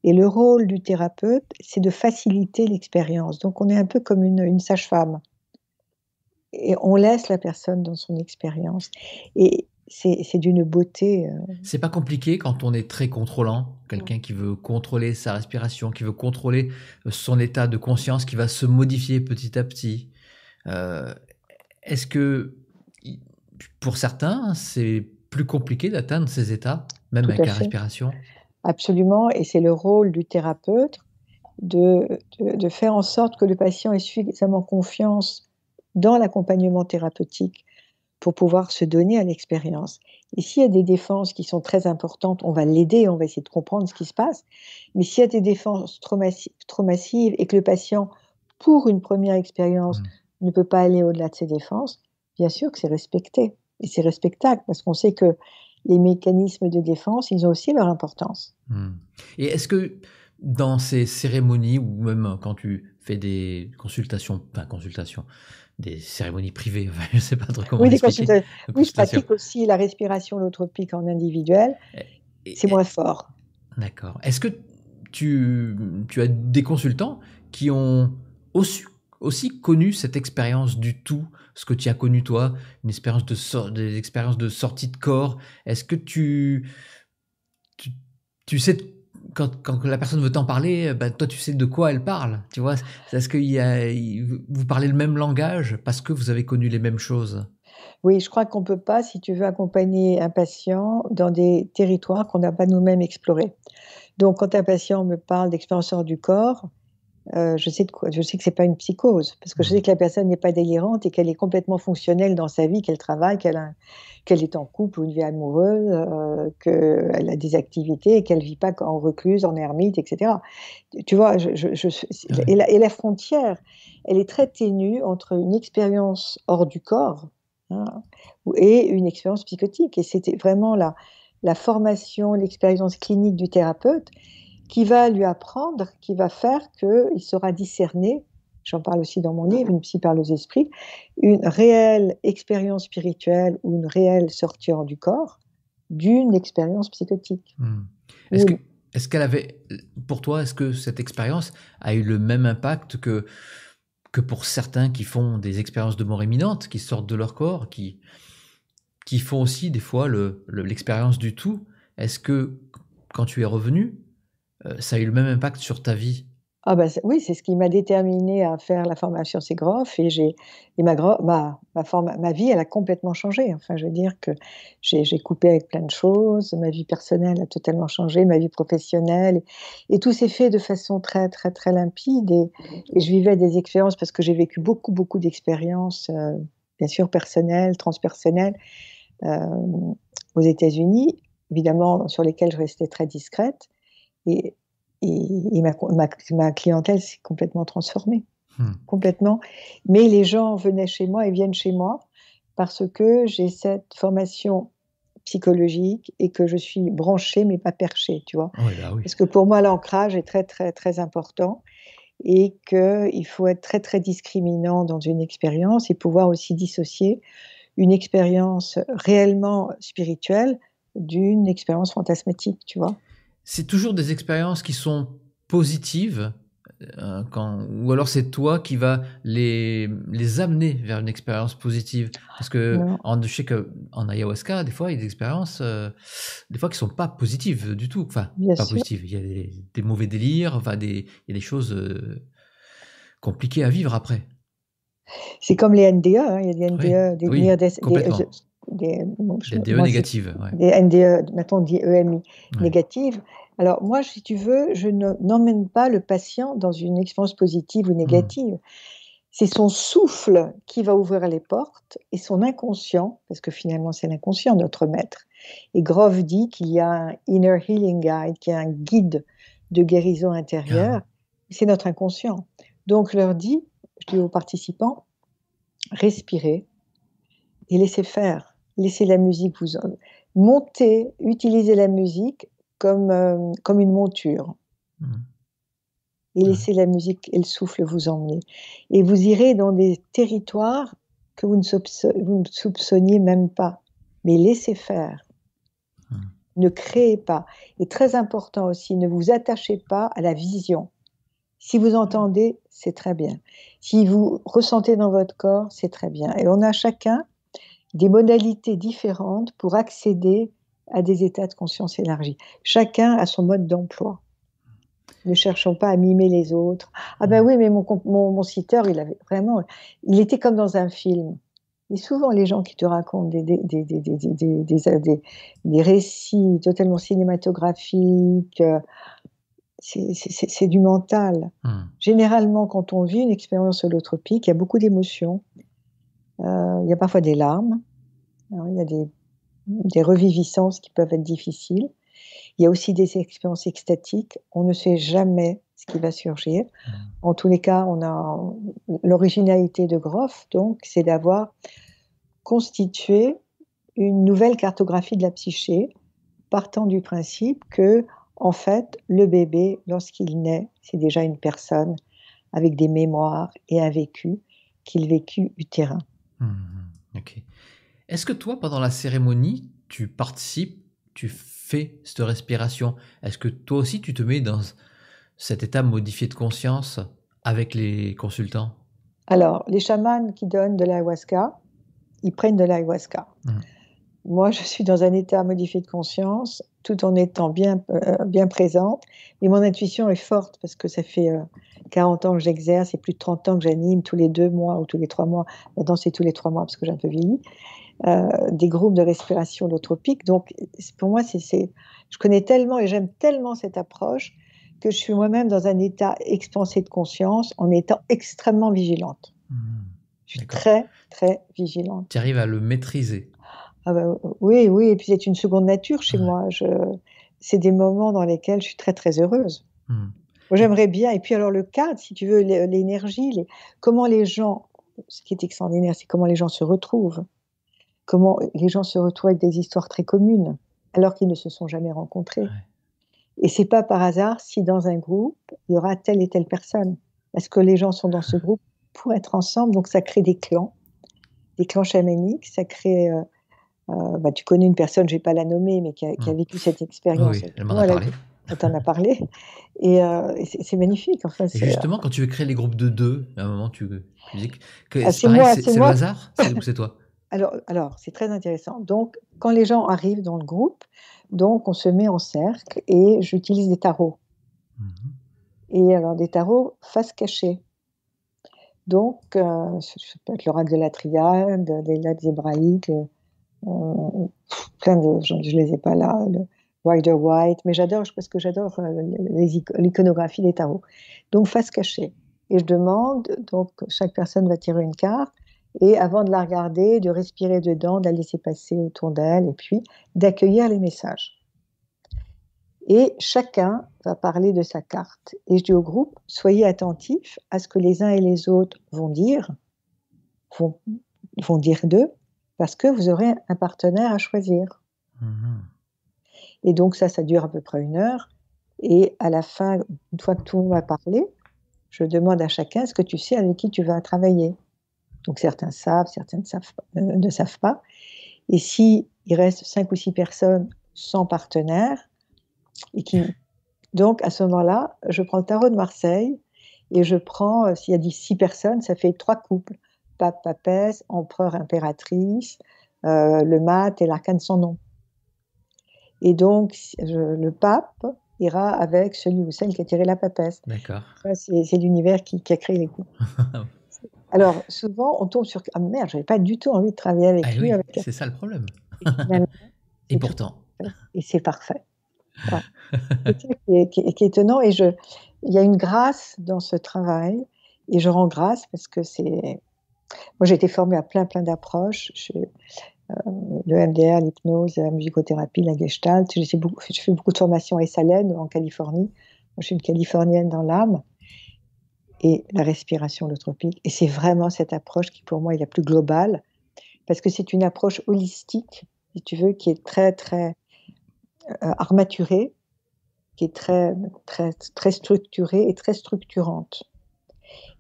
Et le rôle du thérapeute, c'est de faciliter l'expérience. Donc, on est un peu comme une sage-femme. Et on laisse la personne dans son expérience. Et c'est d'une beauté. C'est pas compliqué quand on est très contrôlant, quelqu'un qui veut contrôler sa respiration, qui veut contrôler son état de conscience, qui va se modifier petit à petit. Est-ce que, pour certains, c'est plus compliqué d'atteindre ces états, même avec la respiration? Absolument, et c'est le rôle du thérapeute de faire en sorte que le patient ait suffisamment confiance dans l'accompagnement thérapeutique pour pouvoir se donner à l'expérience. Et s'il y a des défenses qui sont très importantes, on va l'aider, on va essayer de comprendre ce qui se passe. Mais s'il y a des défenses trop massives et que le patient, pour une première expérience, ne peut pas aller au-delà de ces défenses, bien sûr que c'est respecté. Et c'est respectable parce qu'on sait que les mécanismes de défense, ils ont aussi leur importance. Et est-ce que dans ces cérémonies, ou même quand tu fais des consultations, des cérémonies privées, je ne sais pas trop comment expliquer. Oui, je pratique aussi la respiration holotropique en individuel. C'est moins fort. D'accord. Est-ce que tu as des consultants qui ont aussi connu cette expérience du tout, ce que tu as connu toi, des expériences de sortie de corps? Est-ce que tu sais, quand la personne veut t'en parler, toi tu sais de quoi elle parle, tu vois? Est-ce que vous parlez le même langage parce que vous avez connu les mêmes choses? Oui, je crois qu'on ne peut pas, si tu veux accompagner un patient dans des territoires qu'on n'a pas nous-mêmes explorés. Donc, quand un patient me parle d'expérience hors du corps, je sais que ce n'est pas une psychose, parce que je sais que la personne n'est pas délirante et qu'elle est complètement fonctionnelle dans sa vie, qu'elle travaille, qu'elle est en couple ou une vie amoureuse, qu'elle a des activités et qu'elle ne vit pas en recluse, en ermite, etc. Tu vois, et la frontière, elle est très ténue entre une expérience hors du corps, hein, et une expérience psychotique. Et c'était vraiment la formation, l'expérience clinique du thérapeute qui va lui apprendre, qui va faire qu'il saura discerner, j'en parle aussi dans mon livre, Une psy parle aux esprits, une réelle expérience spirituelle ou une réelle sortie hors du corps d'une expérience psychotique. Est-ce qu'elle avait, pour toi, est-ce que cette expérience a eu le même impact que pour certains qui font des expériences de mort imminente, qui sortent de leur corps, qui qui font aussi des fois l'expérience du tout. Est-ce que quand tu es revenu, ça a eu le même impact sur ta vie? Ah bah, oui, c'est ce qui m'a déterminée à faire la formation SIGGRAPH et ma vie, elle a complètement changé. Enfin, je veux dire que j'ai coupé avec plein de choses, ma vie personnelle a totalement changé, ma vie professionnelle et tout s'est fait de façon très, très, très limpide et je vivais des expériences parce que j'ai vécu beaucoup, beaucoup d'expériences, bien sûr personnelles, transpersonnelles, hem, aux États-Unis, évidemment sur lesquelles je restais très discrète et ma clientèle s'est complètement transformée, Mmh. complètement. Mais les gens venaient chez moi et viennent chez moi parce que j'ai cette formation psychologique et que je suis branchée mais pas perchée, tu vois? Oui, bah, oui. Parce que pour moi, l'ancrage est très, très, très important et qu'il faut être très, très discriminant dans une expérience et pouvoir aussi dissocier une expérience réellement spirituelle d'une expérience fantasmatique, tu vois? C'est toujours des expériences qui sont positives, quand ou alors c'est toi qui vas les amener vers une expérience positive? Parce que Non, je sais qu'en ayahuasca, des fois, il y a des expériences, des fois qui sont pas positives du tout. Enfin, bien pas sûr. positives, il y a des mauvais délires, enfin il y a des choses, compliquées à vivre après. C'est comme les NDE, hein, il y a des Oui, NDE, des oui, near death complètement. bon, Des DE moi c'est négatives, ouais. des NDE, maintenant on dit EMI Ouais. négatives. Alors moi, si tu veux, je n'emmène pas le patient dans une expérience positive ou Mmh. négative. C'est son souffle qui va ouvrir les portes et son inconscient, parce que finalement c'est l'inconscient notre maître. Et Grof dit qu'il y a un inner healing guide, qu'il y a un guide de guérison intérieure, Ah. c'est notre inconscient. Donc je dis aux participants: «Respirez et laissez faire. Laissez la musique vous en montez, utilisez la musique comme une monture Mmh. et Ouais. laissez la musique et le souffle vous emmener et vous irez dans des territoires que vous ne soupçonniez même pas. Mais laissez faire, Mmh. ne créez pas et très important aussi, ne vous attachez pas à la vision. Si vous entendez, c'est très bien. Si vous ressentez dans votre corps, c'est très bien et on a chacun des modalités différentes pour accéder à des états de conscience élargis. Chacun a son mode d'emploi. Ne cherchons pas à mimer les autres. Ah ben Mmh. oui, mais mon sitter, il était comme dans un film. Et souvent, les gens qui te racontent des récits totalement cinématographiques, c'est du mental. Mmh. Généralement, quand on vit une expérience holotropique, il y a beaucoup d'émotions, il y a parfois des larmes, hein, il y a des reviviscences qui peuvent être difficiles. Il y a aussi des expériences extatiques. On ne sait jamais ce qui va surgir. Mmh. En tous les cas, on a l'originalité de Grof, donc, c'est d'avoir constitué une nouvelle cartographie de la psyché, partant du principe que, en fait, le bébé, lorsqu'il naît, c'est déjà une personne avec des mémoires et un vécu, qui est le vécu utérin. Mmh mh. OK. Est-ce que toi, pendant la cérémonie, tu participes, tu fais cette respiration? Est-ce que toi aussi, tu te mets dans cet état modifié de conscience avec les consultants? Alors, les chamans qui donnent de l'ayahuasca, ils prennent de l'ayahuasca. Mmh. Moi, je suis dans un état modifié de conscience, tout en étant bien présente, mais mon intuition est forte parce que ça fait, 40 ans que j'exerce et plus de 30 ans que j'anime tous les 2 mois ou tous les 3 mois, maintenant c'est tous les 3 mois parce que j'ai un peu vieilli, des groupes de respiration holotropique. Donc pour moi, je connais tellement et j'aime tellement cette approche que je suis moi-même dans un état expansé de conscience en étant extrêmement vigilante. Mmh. Je suis D'accord. très, très vigilante. Tu arrives à le maîtriser? Ah bah, oui, oui et puis c'est une seconde nature chez Ouais. moi. C'est des moments dans lesquels je suis très, très heureuse. Mmh. Moi, Et j'aimerais bien et puis alors le cadre, si tu veux, l'énergie, comment les gens ce qui est extraordinaire, c'est comment les gens se retrouvent. Comment les gens se retrouvent avec des histoires très communes, alors qu'ils ne se sont jamais rencontrés ouais. et c'est pas par hasard si dans un groupe, il y aura telle et telle personne. Parce que les gens sont dans ce groupe pour être ensemble, donc ça crée des clans chamaniques, ça crée, bah, tu connais une personne, je vais pas la nommer, mais qui a Mmh. vécu cette Oui, expérience oui, avec elle m'en a moi, parlé. elle t'en a parlé et c'est magnifique, enfin, Et c'est, justement, quand tu veux créer les groupes de 2, à un moment, tu disais que ah, c'est pareil, c'est c'est le moi hasard? C'est ou c'est toi? alors c'est très intéressant. Donc, quand les gens arrivent dans le groupe, donc on se met en cercle et j'utilise des tarots. Mhm. Et alors des tarots face cachée. Donc, ça peut être l'oracle de la Triade, des lettres hébraïques, plein de, je ne les ai pas là, le Rider White, mais j'adore, parce que j'adore l'iconographie des tarots. Donc, face cachée. Et je demande, donc chaque personne va tirer une carte, et avant de la regarder, de respirer dedans, de la laisser passer autour d'elle, et puis d'accueillir les messages. Et chacun va parler de sa carte. Et je dis au groupe, soyez attentifs à ce que les uns et les autres vont, vont dire d'eux, parce que vous aurez un partenaire à choisir. Mhm. Et donc ça dure à peu près 1 heure. Et à la fin, une fois que tout le monde a parlé, je demande à chacun, est-ce que tu sais avec qui tu vas travailler? Donc certains savent, certains ne savent pas. Et s'il reste 5 ou 6 personnes sans partenaire, et qui, donc à ce moment-là, je prends le tarot de Marseille et je prends, s'il y a 6 personnes, ça fait 3 couples. Pape, papesse, empereur, impératrice, le mat et l'arcane sans nom. Et donc, le pape ira avec celui ou celle qui a tiré la papesse. D'accord. Ça, c'est l'univers qui a créé les coups. Alors, souvent, on tombe sur... Ah merde, j'avais pas du tout envie de travailler Ah avec lui. oui, c'est ça le problème. Et finalement, Et c'est tout pourtant. parfait. Et c'est parfait. Ouais. C'est ça qui est étonnant. Et il y a une grâce dans ce travail. Et je rends grâce parce que c'est... Moi, j'ai été formée à plein d'approches. Le MDR, l'hypnose, la musicothérapie, la gestalt. Je fais beaucoup de formations à Esalen, en Californie. Moi, je suis une Californienne dans l'âme. Et la respiration holotropique. Et c'est vraiment cette approche qui, pour moi, est la plus globale, parce que c'est une approche holistique, si tu veux, qui est très armaturée, qui est très structurée et très structurante.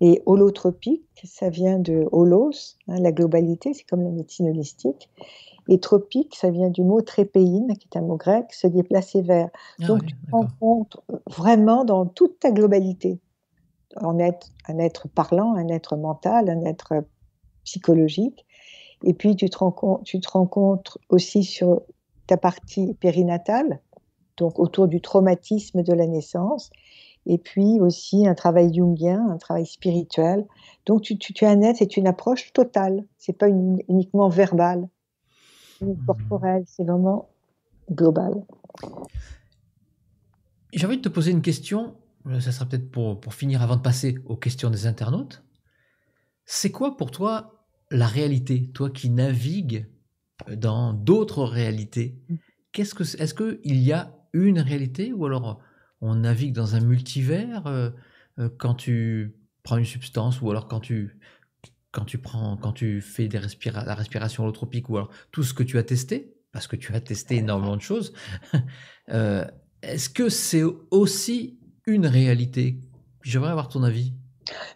Et holotropique, ça vient de holos, hein, la globalité, c'est comme la médecine holistique. Et tropique, ça vient du mot trépéine, qui est un mot grec, se déplacer vers. Ah Donc, oui, tu te d'accord. rencontres vraiment dans toute ta globalité. Un être parlant, un être mental, un être psychologique. Et puis, tu te rencontres aussi sur ta partie périnatale, donc autour du traumatisme de la naissance. Et puis aussi un travail jungien, un travail spirituel. Donc, tu es un être, c'est une approche totale. C'est pas uniquement verbal, ou Mhm. corporel, c'est vraiment global. J'ai envie de te poser une question, ça sera peut-être pour finir avant de passer aux questions des internautes. C'est quoi pour toi la réalité, toi qui navigues dans d'autres réalités? Est-ce qu'il y a une réalité ou alors on navigue dans un multivers quand tu prends une substance ou alors quand tu fais la respiration holotropique ou alors tout ce que tu as testé, parce que tu as testé énormément de choses, euh, est-ce que c'est aussi une réalité? J'aimerais avoir ton avis.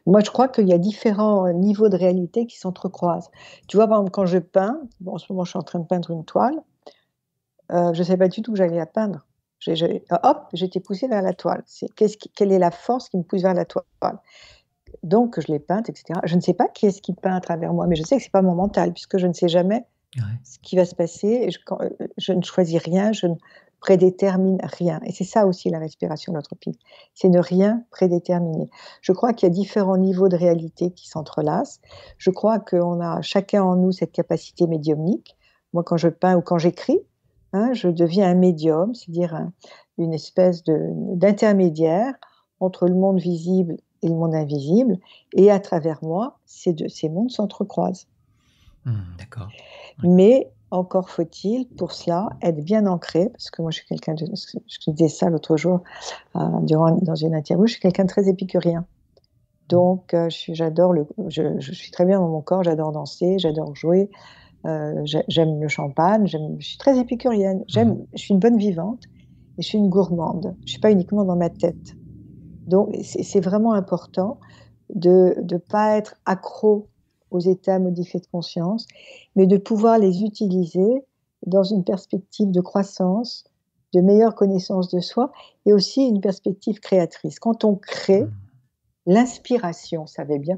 Moi, je crois qu'il y a différents niveaux de réalité qui s'entrecroisent. Tu vois, par exemple, quand je peins, bon, en ce moment, je suis en train de peindre une toile, je ne savais pas du tout que j'allais la peindre. Hop, j'étais poussée vers la toile. Quelle est la force qui me pousse vers la toile? Donc, je l'ai peinte, etc. Je ne sais pas qui est-ce qui peint à travers moi, mais je sais que ce n'est pas mon mental, puisque je ne sais jamais Ouais. ce qui va se passer. Et je ne choisis rien, je ne prédétermine rien. Et c'est ça aussi la respiration holotropique, c'est ne rien prédéterminer. Je crois qu'il y a différents niveaux de réalité qui s'entrelacent. Je crois qu'on a chacun en nous cette capacité médiumnique. Moi, quand je peins ou quand j'écris, hein, je deviens un médium, c'est-à-dire une espèce d'intermédiaire entre le monde visible et le monde invisible. Et à travers moi, ces mondes s'entrecroisent. D'accord. D'accord. Mais encore faut-il, pour cela, être bien ancré, parce que moi, je suis quelqu'un de... Je disais ça l'autre jour, dans une interview, je suis quelqu'un de très épicurien. Donc, je suis très bien dans mon corps, j'adore danser, j'adore jouer, j'aime le champagne, je suis très épicurienne, Mhm. je suis une bonne vivante et je suis une gourmande. Je ne suis pas uniquement dans ma tête. Donc, c'est vraiment important de ne pas être accro aux états modifiés de conscience, mais de pouvoir les utiliser dans une perspective de croissance, de meilleure connaissance de soi et aussi une perspective créatrice. Quand on crée, Mhm. l'inspiration, ça va bien.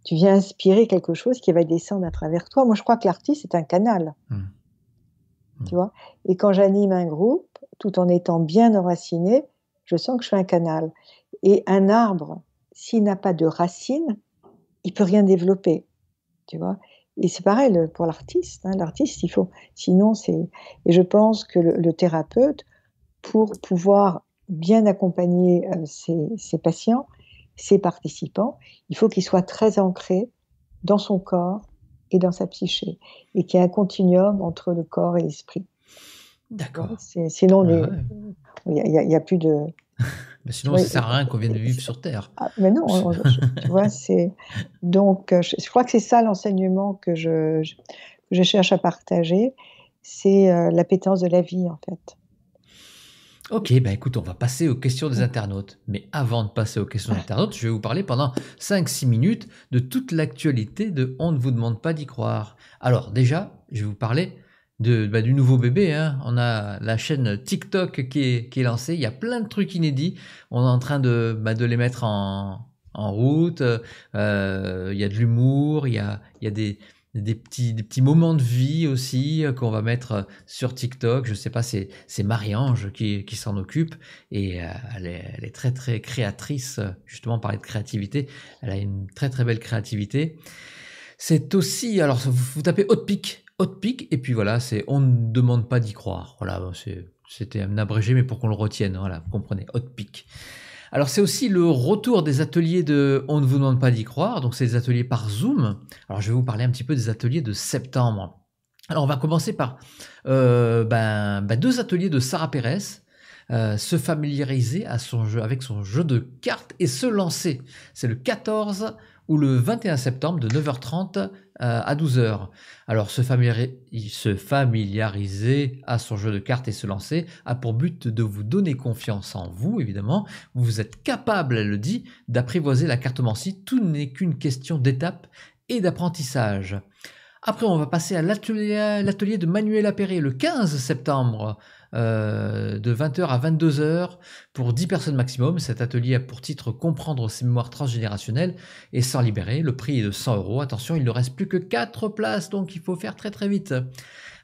tu viens inspirer quelque chose qui va descendre à travers toi. Moi, je crois que l'artiste est un canal, tu vois. Et quand j'anime un groupe, tout en étant bien enraciné, je sens que je suis un canal. Et un arbre, s'il n'a pas de racines, il peut rien développer, tu vois. Et c'est pareil pour l'artiste. L'artiste, il faut. Sinon, c'est. Et je pense que le thérapeute, pour pouvoir bien accompagner ses patients, ses participants, il faut qu'il soit très ancré dans son corps et dans sa psyché, et qu'il y ait un continuum entre le corps et l'esprit. D'accord. Sinon, il n'y a plus de... Mais sinon, ça ne sert à rien qu'on vienne vivre sur Terre. Mais non, tu vois, c'est... Donc, je crois que c'est ça l'enseignement que je cherche à partager, c'est l'appétence de la vie, en fait. Ok, bah écoute, on va passer aux questions des internautes. Mais avant de passer aux questions des internautes, je vais vous parler pendant 5-6 minutes de toute l'actualité de On ne vous demande pas d'y croire. Alors déjà, je vais vous parler du nouveau bébé. On a la chaîne TikTok qui est lancée. Il y a plein de trucs inédits. On est en train de les mettre en route. Il y a de l'humour, il y a des petits moments de vie aussi qu'on va mettre sur TikTok. Je sais pas, c'est Marie-Ange qui s'en occupe, et elle est très très créatrice. Justement, parler de créativité, elle a une très très belle créativité. C'est aussi, alors vous tapez Hot Pic, et puis voilà, c'est On ne demande pas d'y croire. Voilà, c'était un abrégé, mais pour qu'on le retienne, voilà, vous comprenez, Hot Pic. Alors c'est aussi le retour des ateliers de On ne vous demande pas d'y croire, donc c'est des ateliers par Zoom. Alors je vais vous parler un petit peu des ateliers de septembre. Alors on va commencer par 2 ateliers de Sarah Pérez, se familiariser avec son jeu de cartes et se lancer. C'est le 14 ou le 21 septembre de 9h30 à 12h. Alors se familiariser à son jeu de cartes et se lancer a pour but de vous donner confiance en vous, évidemment. Vous êtes capable, elle le dit, d'apprivoiser la cartomancie. Tout n'est qu'une question d'étape et d'apprentissage. Après, on va passer à l'atelier de Manuel Appéré le 15 septembre de 20h à 22h pour 10 personnes maximum. Cet atelier a pour titre Comprendre ses mémoires transgénérationnelles et s'en libérer. Le prix est de 100 €. Attention, il ne reste plus que 4 places, donc il faut faire très très vite.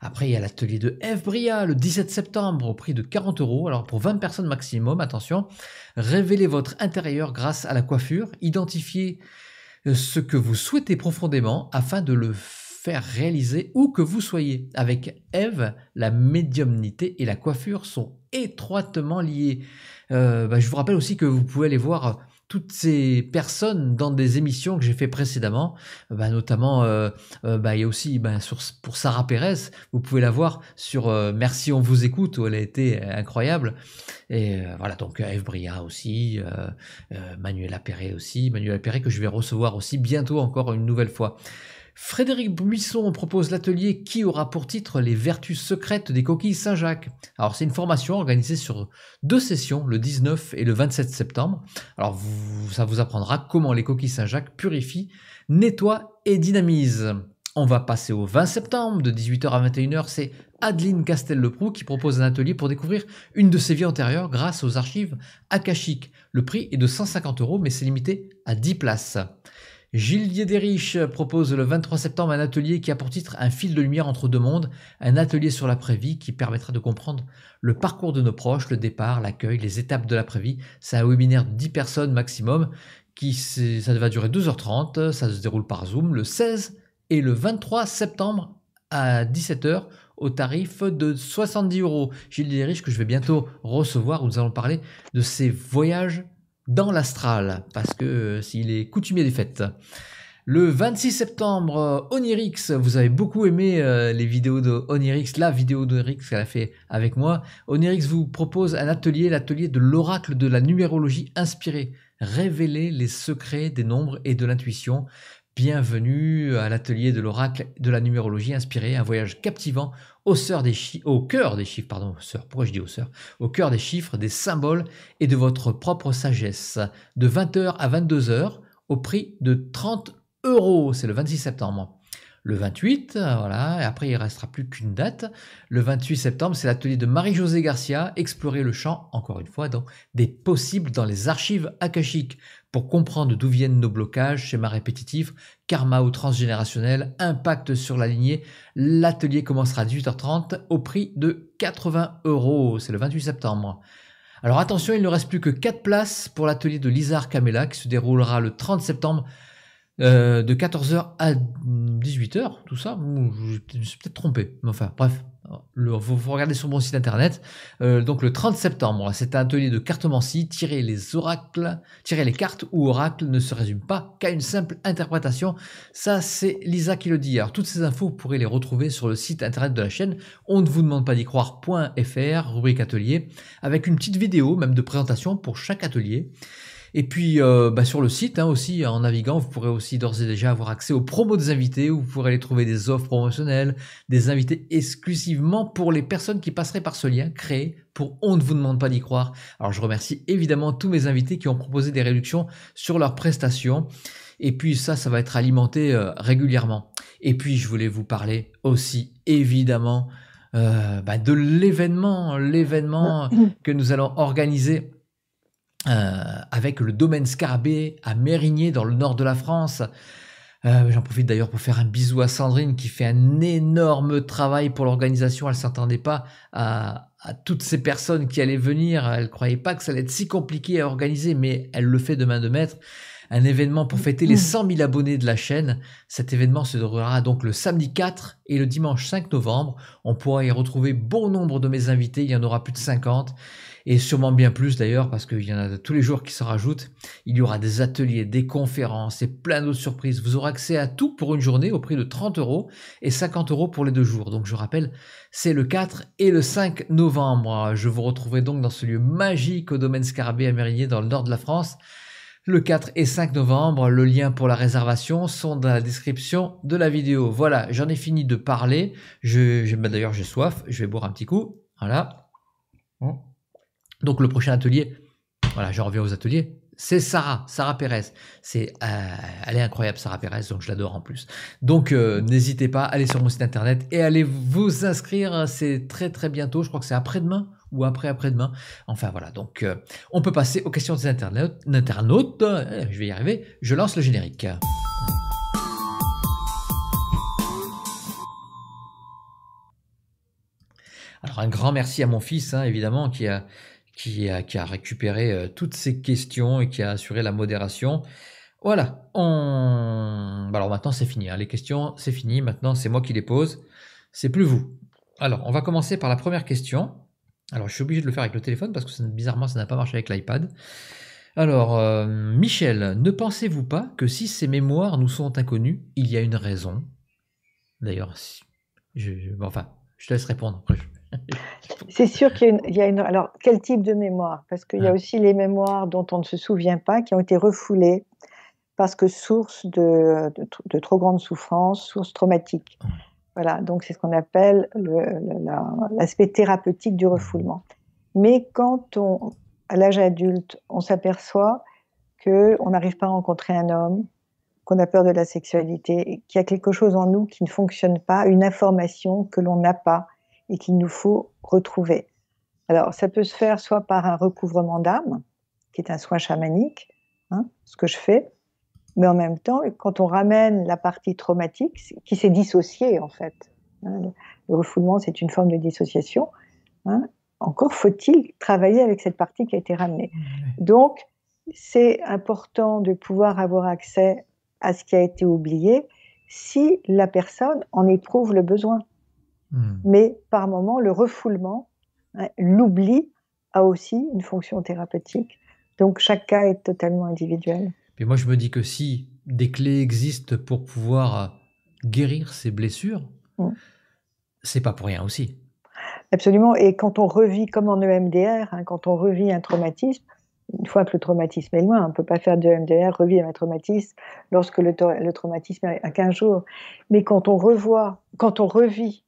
Après, il y a l'atelier de Ève Bria le 17 septembre au prix de 40 €. Alors pour 20 personnes maximum, attention, révélez votre intérieur grâce à la coiffure, identifiez ce que vous souhaitez profondément afin de le faire réaliser où que vous soyez. Avec Ève, la médiumnité et la coiffure sont étroitement liées. Je vous rappelle aussi que vous pouvez aller voir toutes ces personnes dans des émissions que j'ai fait précédemment, notamment il y a aussi pour Sarah Pérez, vous pouvez la voir sur Merci on vous écoute, où elle a été incroyable. Et voilà, donc Ève Bria aussi, Manuel Appéré aussi, Manuel Appéré que je vais recevoir aussi bientôt encore une nouvelle fois. Frédéric Buisson propose l'atelier qui aura pour titre Les vertus secrètes des coquilles Saint-Jacques. Alors c'est une formation organisée sur 2 sessions, le 19 et le 27 septembre. Alors ça vous apprendra comment les coquilles Saint-Jacques purifient, nettoient et dynamisent. On va passer au 20 septembre de 18h à 21h, c'est Adeline Castel-Leproux qui propose un atelier pour découvrir une de ses vies antérieures grâce aux archives akashiques. Le prix est de 150 € mais c'est limité à 10 places. Gilles Desriches propose le 23 septembre un atelier qui a pour titre Un fil de lumière entre 2 mondes, un atelier sur l'après-vie qui permettra de comprendre le parcours de nos proches, le départ, l'accueil, les étapes de l'après-vie. C'est un webinaire de 10 personnes maximum, ça va durer 2h30, ça se déroule par Zoom le 16 et le 23 septembre à 17h au tarif de 70 €. Gilles Desriches que je vais bientôt recevoir, où nous allons parler de ses voyages dans l'astral, parce que s'il est coutumier des fêtes. Le 26 septembre, Onirix, vous avez beaucoup aimé les vidéos de Onirix, la vidéo d'Onirix qu'elle a fait avec moi. Onirix vous propose un atelier, l'atelier de l'oracle de la numérologie inspirée. Révéler les secrets des nombres et de l'intuition. Bienvenue à l'atelier de l'oracle de la numérologie inspirée, un voyage captivant au cœur des chiffres, au cœur des chiffres, des symboles et de votre propre sagesse, de 20h à 22h au prix de 30 €. C'est le 26 septembre. le 28, voilà, et après il ne restera plus qu'une date. Le 28 septembre, c'est l'atelier de Marie-Josée Garcia, explorer le champ, encore une fois, donc, des possibles dans les archives akashiques, pour comprendre d'où viennent nos blocages, schémas répétitifs, karma ou transgénérationnel, impact sur la lignée. L'atelier commencera à 18h30 au prix de 80 €. C'est le 28 septembre. Alors attention, il ne reste plus que 4 places pour l'atelier de Lizar Kamela qui se déroulera le 30 septembre de 14h à 18h, tout ça. Je me suis peut-être trompé, mais enfin bref. Vous regardez sur mon site internet. Donc le 30 septembre, c'est un atelier de cartomancie. Tirer les cartes ou oracles ne se résume pas qu'à une simple interprétation. Ça, c'est Lisa qui le dit. Alors toutes ces infos, vous pourrez les retrouver sur le site internet de la chaîne. On ne vous demande pas d'y croire.fr, rubrique atelier, avec une petite vidéo même de présentation pour chaque atelier. Et puis sur le site aussi, en naviguant, vous pourrez aussi d'ores et déjà avoir accès aux promos des invités, où vous pourrez aller trouver des offres promotionnelles, des invités exclusivement pour les personnes qui passeraient par ce lien créé pour On ne vous demande pas d'y croire. Alors je remercie évidemment tous mes invités qui ont proposé des réductions sur leurs prestations. Et puis ça va être alimenté régulièrement. Et puis je voulais vous parler aussi évidemment de l'événement que nous allons organiser avec le domaine Scarabée à Mérigné dans le nord de la France. J'en profite d'ailleurs pour faire un bisou à Sandrine qui fait un énorme travail pour l'organisation. Elle ne s'attendait pas à toutes ces personnes qui allaient venir. Elle ne croyait pas que ça allait être si compliqué à organiser, mais elle le fait de main de maître. Un événement pour fêter les 100 000 abonnés de la chaîne. Cet événement se déroulera donc le samedi 4 et le dimanche 5 novembre. On pourra y retrouver bon nombre de mes invités. Il y en aura plus de 50. Et sûrement bien plus d'ailleurs, parce qu'il y en a tous les jours qui se rajoutent. Il y aura des ateliers, des conférences et plein d'autres surprises. Vous aurez accès à tout pour une journée au prix de 30 € et 50 € pour les 2 jours. Donc je rappelle, c'est le 4 et le 5 novembre. Je vous retrouverai donc dans ce lieu magique au domaine Scarabée à Mérigné dans le nord de la France. Le 4 et 5 novembre, le lien pour la réservation sont dans la description de la vidéo. Voilà, j'en ai fini de parler. D'ailleurs, j'ai soif, je vais boire un petit coup. Voilà. Donc le prochain atelier, voilà, je reviens aux ateliers, c'est Sarah Pérez. Elle est incroyable, Sarah Pérez, donc je l'adore en plus. Donc n'hésitez pas, allez sur mon site internet et allez vous inscrire. C'est très très bientôt, je crois que c'est après-demain ou après-demain. Enfin voilà, donc on peut passer aux questions des internautes. Je vais y arriver, je lance le générique. Alors un grand merci à mon fils, évidemment, qui a récupéré toutes ces questions et qui a assuré la modération. Voilà, alors maintenant c'est fini, les questions c'est fini, maintenant c'est moi qui les pose, c'est plus vous. Alors on va commencer par la première question. Alors je suis obligé de le faire avec le téléphone parce que bizarrement ça n'a pas marché avec l'iPad. Alors Michel, ne pensez-vous pas que si ces mémoires nous sont inconnues, il y a une raison? D'ailleurs, je te laisse répondre après. C'est sûr qu'il y a une... Alors, quel type de mémoire? Parce qu'il y a aussi les mémoires dont on ne se souvient pas, qui ont été refoulées parce que source de trop grande souffrance, source traumatique. Voilà, donc c'est ce qu'on appelle l'aspect thérapeutique du refoulement. Mais quand à l'âge adulte, on s'aperçoit qu'on n'arrive pas à rencontrer un homme, qu'on a peur de la sexualité, qu'il y a quelque chose en nous qui ne fonctionne pas, une information que l'on n'a pas, et qu'il nous faut retrouver. Alors, ça peut se faire soit par un recouvrement d'âme, qui est un soin chamanique, ce que je fais, mais en même temps, quand on ramène la partie traumatique, qui s'est dissociée en fait, le refoulement c'est une forme de dissociation, encore faut-il travailler avec cette partie qui a été ramenée. Donc, c'est important de pouvoir avoir accès à ce qui a été oublié si la personne en éprouve le besoin. Mais par moment, le refoulement, l'oubli a aussi une fonction thérapeutique. Donc chaque cas est totalement individuel. Et moi je me dis que si des clés existent pour pouvoir guérir ces blessures, c'est pas pour rien aussi. Absolument, et quand on revit, comme en EMDR, quand on revit un traumatisme, une fois que le traumatisme est loin, on ne peut pas faire de EMDR, revivre un traumatisme, lorsque le traumatisme a 15 jours. Mais quand on revit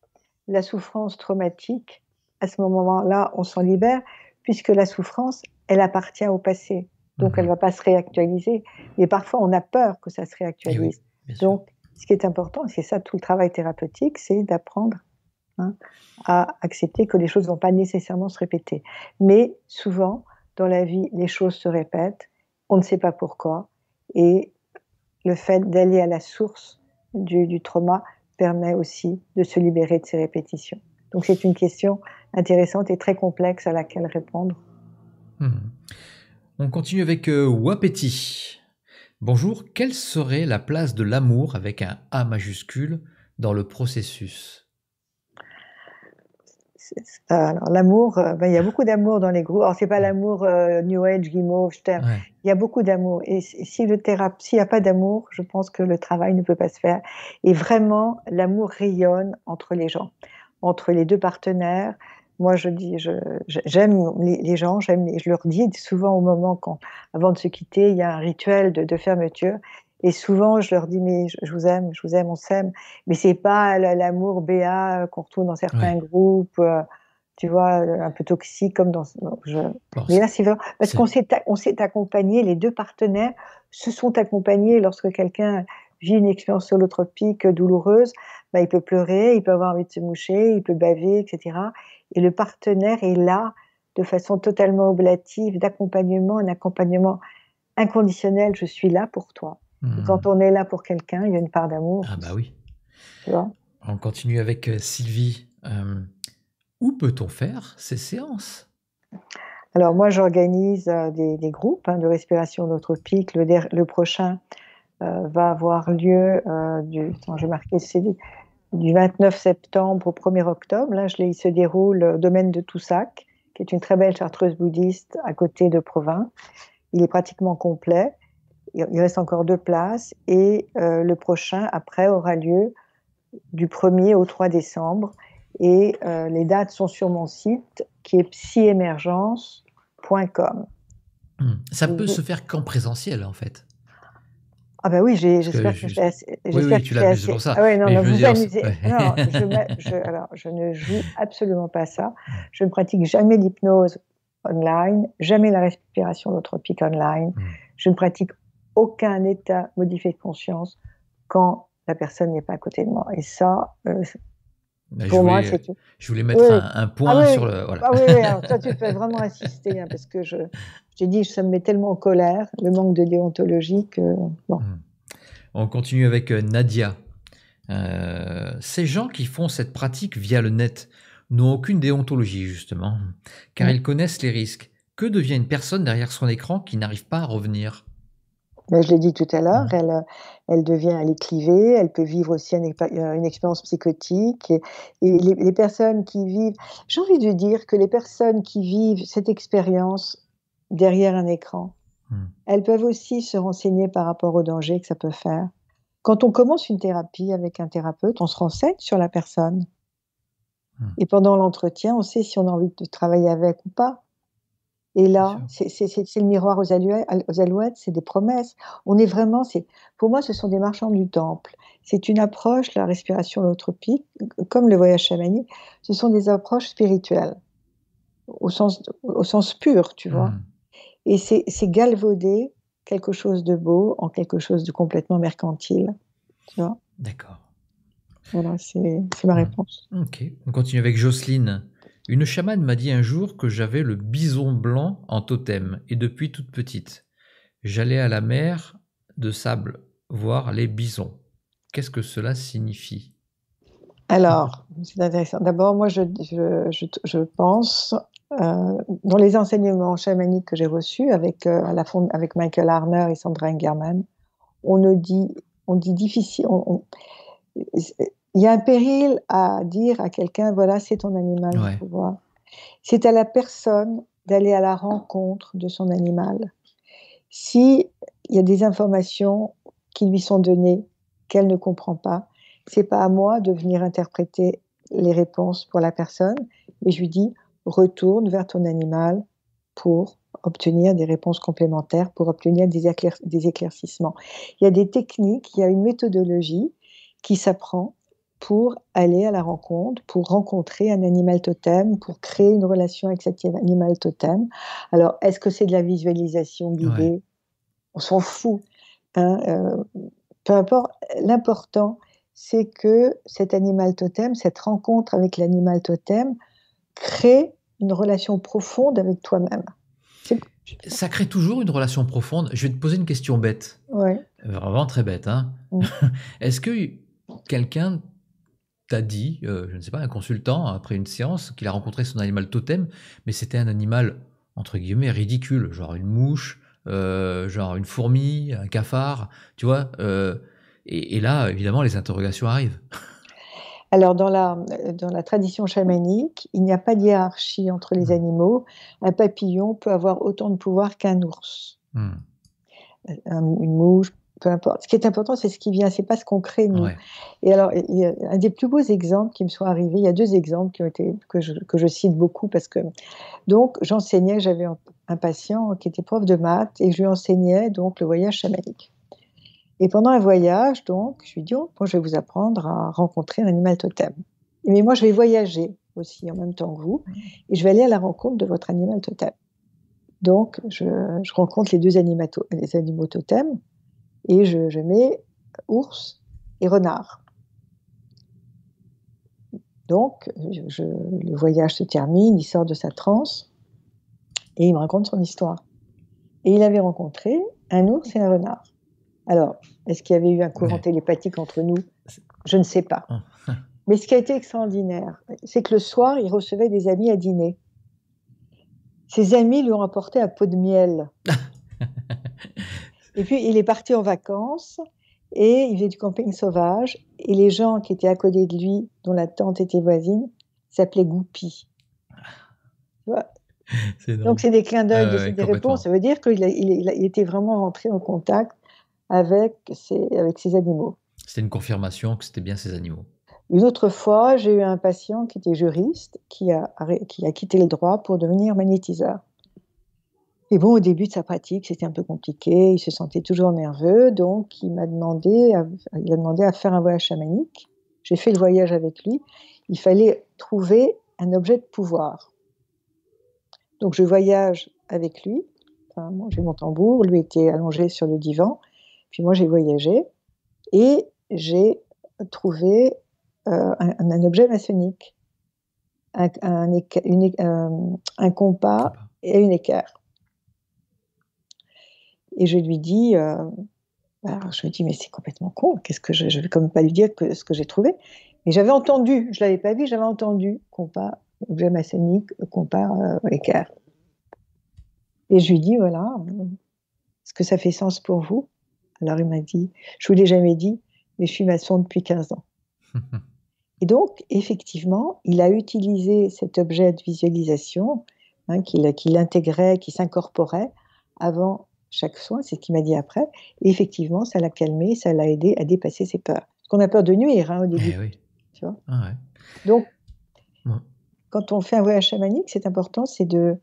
la souffrance traumatique, à ce moment-là, on s'en libère, puisque la souffrance, elle appartient au passé. Donc, elle ne va pas se réactualiser. Mais parfois, on a peur que ça se réactualise. Donc, Ce qui est important, c'est ça tout le travail thérapeutique, c'est d'apprendre, hein, à accepter que les choses ne vont pas nécessairement se répéter. Mais souvent, dans la vie, les choses se répètent, on ne sait pas pourquoi, et le fait d'aller à la source du trauma permet aussi de se libérer de ces répétitions. Donc c'est une question intéressante et très complexe à laquelle répondre. Mhm. On continue avec Wapeti. Bonjour, quelle serait la place de l'amour avec un A majuscule dans le processus? Alors l'amour, il y a beaucoup d'amour dans les groupes. Alors c'est pas l'amour New Age, guimauve, je t'aime. Ouais. Il y a beaucoup d'amour. Et s'il n'y a pas d'amour, je pense que le travail ne peut pas se faire. Et vraiment, l'amour rayonne entre les gens, entre les deux partenaires. Moi, je dis, j'aime les gens, je leur dis souvent au moment avant de se quitter, il y a un rituel de fermeture. Et souvent, je leur dis, mais je vous aime, on s'aime. Mais c'est pas l'amour béat qu'on retrouve dans certains Ouais. groupes, tu vois, un peu toxique comme dans. Bon, Mais là, c'est vrai, parce c'est- on s'est accompagné, les deux partenaires se sont accompagnés lorsque quelqu'un vit une expérience holotropique douloureuse, bah, il peut pleurer, il peut avoir envie de se moucher, il peut baver, etc. Et le partenaire est là de façon totalement oblative, d'accompagnement, un accompagnement inconditionnel, je suis là pour toi. Et quand Mhm. on est là pour quelqu'un, il y a une part d'amour Ah bah aussi, oui. tu vois. On continue avec Sylvie. Où peut-on faire ces séances? Alors moi, j'organise des groupes, hein, de respiration holotropique. Le prochain va avoir lieu attends, j'ai marqué, c'est du 29 septembre au 1er octobre. Là, il se déroule au domaine de Toussac, qui est une très belle chartreuse bouddhiste à côté de Provins. Il est pratiquement complet. Il reste encore 2 places. Et le prochain, après, aura lieu du 1er au 3 décembre. Et les dates sont sur mon site, qui est psyemergence.com. Ça peut se faire qu'en présentiel, en fait. Ah bah oui, Parce que oui, j'espère oui, que tu je l'as fais vu, c'est assez. pour ça. Ah ouais, non, Mais non, je veux vous dire, amusez. ouais. Non, alors, je ne joue absolument pas ça. Je ne pratique jamais l'hypnose online, jamais la respiration holotropique online. Hmm. Je ne pratique aucun état modifié de conscience quand la personne n'est pas à côté de moi. Et ça, Bah, pour moi, c'est tout. je voulais Oui, mettre oui. un Ah point oui, sur le. Voilà. ah oui, oui. Alors toi, tu peux vraiment insister, hein, parce que je t'ai dit, ça me met tellement en colère, le manque de déontologie que bon. Hmm. On continue avec Nadia. Ces gens qui font cette pratique via le net n'ont aucune déontologie, justement, car ils connaissent les risques. Que devient une personne derrière son écran qui n'arrive pas à revenir? Mais je l'ai dit tout à l'heure, Hmm. elle est clivée, elle peut vivre aussi une expérience psychotique. Et les personnes qui vivent, j'ai envie de dire que les personnes qui vivent cette expérience derrière un écran, Hmm. elles peuvent aussi se renseigner par rapport au danger que ça peut faire. Quand on commence une thérapie avec un thérapeute, on se renseigne sur la personne. Hmm. Et pendant l'entretien, on sait si on a envie de travailler avec ou pas. Et Bien là, sûr. c'est le miroir aux alouettes, c'est des promesses. On est vraiment, pour moi, ce sont des marchands du temple. C'est une approche, la respiration holotropique, comme le voyage chamanique, ce sont des approches spirituelles, au sens pur, tu vois. Hmm. Et c'est galvauder quelque chose de beau en quelque chose de complètement mercantile, tu vois. D'accord. Voilà, c'est ma Hmm. réponse. Ok. On continue avec Jocelyne. Une chamane m'a dit un jour que j'avais le bison blanc en totem, et depuis toute petite, j'allais à la mer de sable voir les bisons. Qu'est-ce que cela signifie? Alors, c'est intéressant. D'abord, moi, je pense, dans les enseignements chamaniques que j'ai reçus avec Michael Harner et Sandra Engerman, on ne dit, on dit difficile, il y a un péril à dire à quelqu'un, voilà, c'est ton animal du Ouais. pouvoir. C'est à la personne d'aller à la rencontre de son animal. Si il y a des informations qui lui sont données qu'elle ne comprend pas, c'est pas à moi de venir interpréter les réponses pour la personne, mais je lui dis retourne vers ton animal pour obtenir des réponses complémentaires, pour obtenir des éclaircissements. Il y a des techniques, il y a une méthodologie qui s'apprend pour aller à la rencontre, pour rencontrer un animal totem, pour créer une relation avec cet animal totem. Alors, est-ce que c'est de la visualisation Ouais. guidée? On s'en fout. Hein, peu importe, l'important, c'est que cet animal totem, cette rencontre avec l'animal totem, crée une relation profonde avec toi-même. Ça crée toujours une relation profonde. Je vais te poser une question bête. Ouais. Vraiment très bête, hein. Est-ce que quelqu'un t'a dit, je ne sais pas, un consultant, après une séance, qu'il a rencontré son animal totem, mais c'était un animal, entre guillemets, ridicule, genre une mouche, genre une fourmi, un cafard, tu vois, et là, évidemment, les interrogations arrivent. Alors, dans la tradition chamanique, il n'y a pas de hiérarchie entre les animaux. Un papillon peut avoir autant de pouvoir qu'un ours. Une mouche, peu importe. Ce qui est important, c'est ce qui vient, c'est pas ce qu'on crée nous. Ouais. Et alors, il y a un des plus beaux exemples qui me sont arrivés. Il y a 2 exemples que je cite beaucoup parce que donc j'enseignais, j'avais un patient qui était prof de maths et je lui enseignais donc le voyage chamanique. Et pendant un voyage, donc, je lui dis, oh, moi, je vais vous apprendre à rencontrer un animal totem. Mais moi, je vais voyager aussi en même temps que vous, et je vais aller à la rencontre de votre animal totem. Donc, je rencontre les animaux totems, et je mets ours et renard. Donc, le voyage se termine, il sort de sa transe, et il me raconte son histoire. Et il avait rencontré un ours et un renard. Alors, est-ce qu'il y avait eu un courant télépathique entre nous? Je ne sais pas. Mais ce qui a été extraordinaire, c'est que le soir, il recevait des amis à dîner. Ses amis lui ont apporté un pot de miel. Et puis, il est parti en vacances et il faisait du camping sauvage. Et les gens qui étaient à côté de lui, dont la tante était voisine, s'appelaient Goupy. Tu vois? Donc, c'est des clins d'œil, des réponses. Ça veut dire qu'il était vraiment rentré en contact avec ces animaux. C'était une confirmation que c'était bien ces animaux. Une autre fois, j'ai eu un patient qui était juriste, qui a quitté le droit pour devenir magnétiseur. Et bon, au début de sa pratique, c'était un peu compliqué, il se sentait toujours nerveux, donc il a demandé à faire un voyage chamanique. J'ai fait le voyage avec lui. Il fallait trouver un objet de pouvoir. Donc je voyage avec lui. Enfin, moi, j'ai mon tambour, lui était allongé sur le divan. Puis moi, j'ai voyagé et j'ai trouvé un objet maçonnique, un compas et une équerre. Et je lui dis, mais c'est complètement con, qu'est-ce que je vais quand même pas lui dire ce que j'ai trouvé. Mais j'avais entendu, je l'avais pas vu, j'avais entendu compas, objet maçonnique, compas, équerre. Et je lui dis, voilà, est-ce que ça fait sens pour vous? Alors il m'a dit, je vous l'ai jamais dit, mais je suis maçon depuis 15 ans. Et donc, effectivement, il a utilisé cet objet de visualisation, qu'il intégrait, qui s'incorporait avant chaque soin, c'est ce qu'il m'a dit après. Et effectivement, ça l'a calmé, ça l'a aidé à dépasser ses peurs. Parce qu'on a peur de nuire au début. Eh oui. Tu vois? Ah ouais. Donc, quand on fait un voyage chamanique, c'est important, c'est de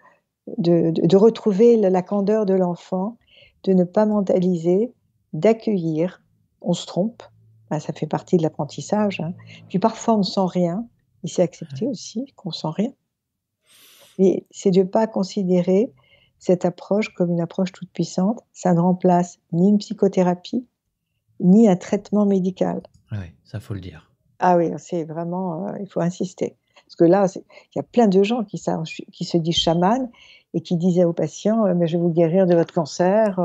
retrouver la candeur de l'enfant, de ne pas mentaliser, d'accueillir. On se trompe. Ça fait partie de l'apprentissage. Puis parfois, on ne sent rien. Et c'est accepté aussi qu'on ne sent rien. Mais c'est de ne pas considérer cette approche comme une approche toute puissante. Ça ne remplace ni une psychothérapie, ni un traitement médical. Oui, ça faut le dire. Ah oui, c'est vraiment, il faut insister. Parce que là, il y a plein de gens qui se disent chamans et qui disaient aux patients, mais je vais vous guérir de votre cancer,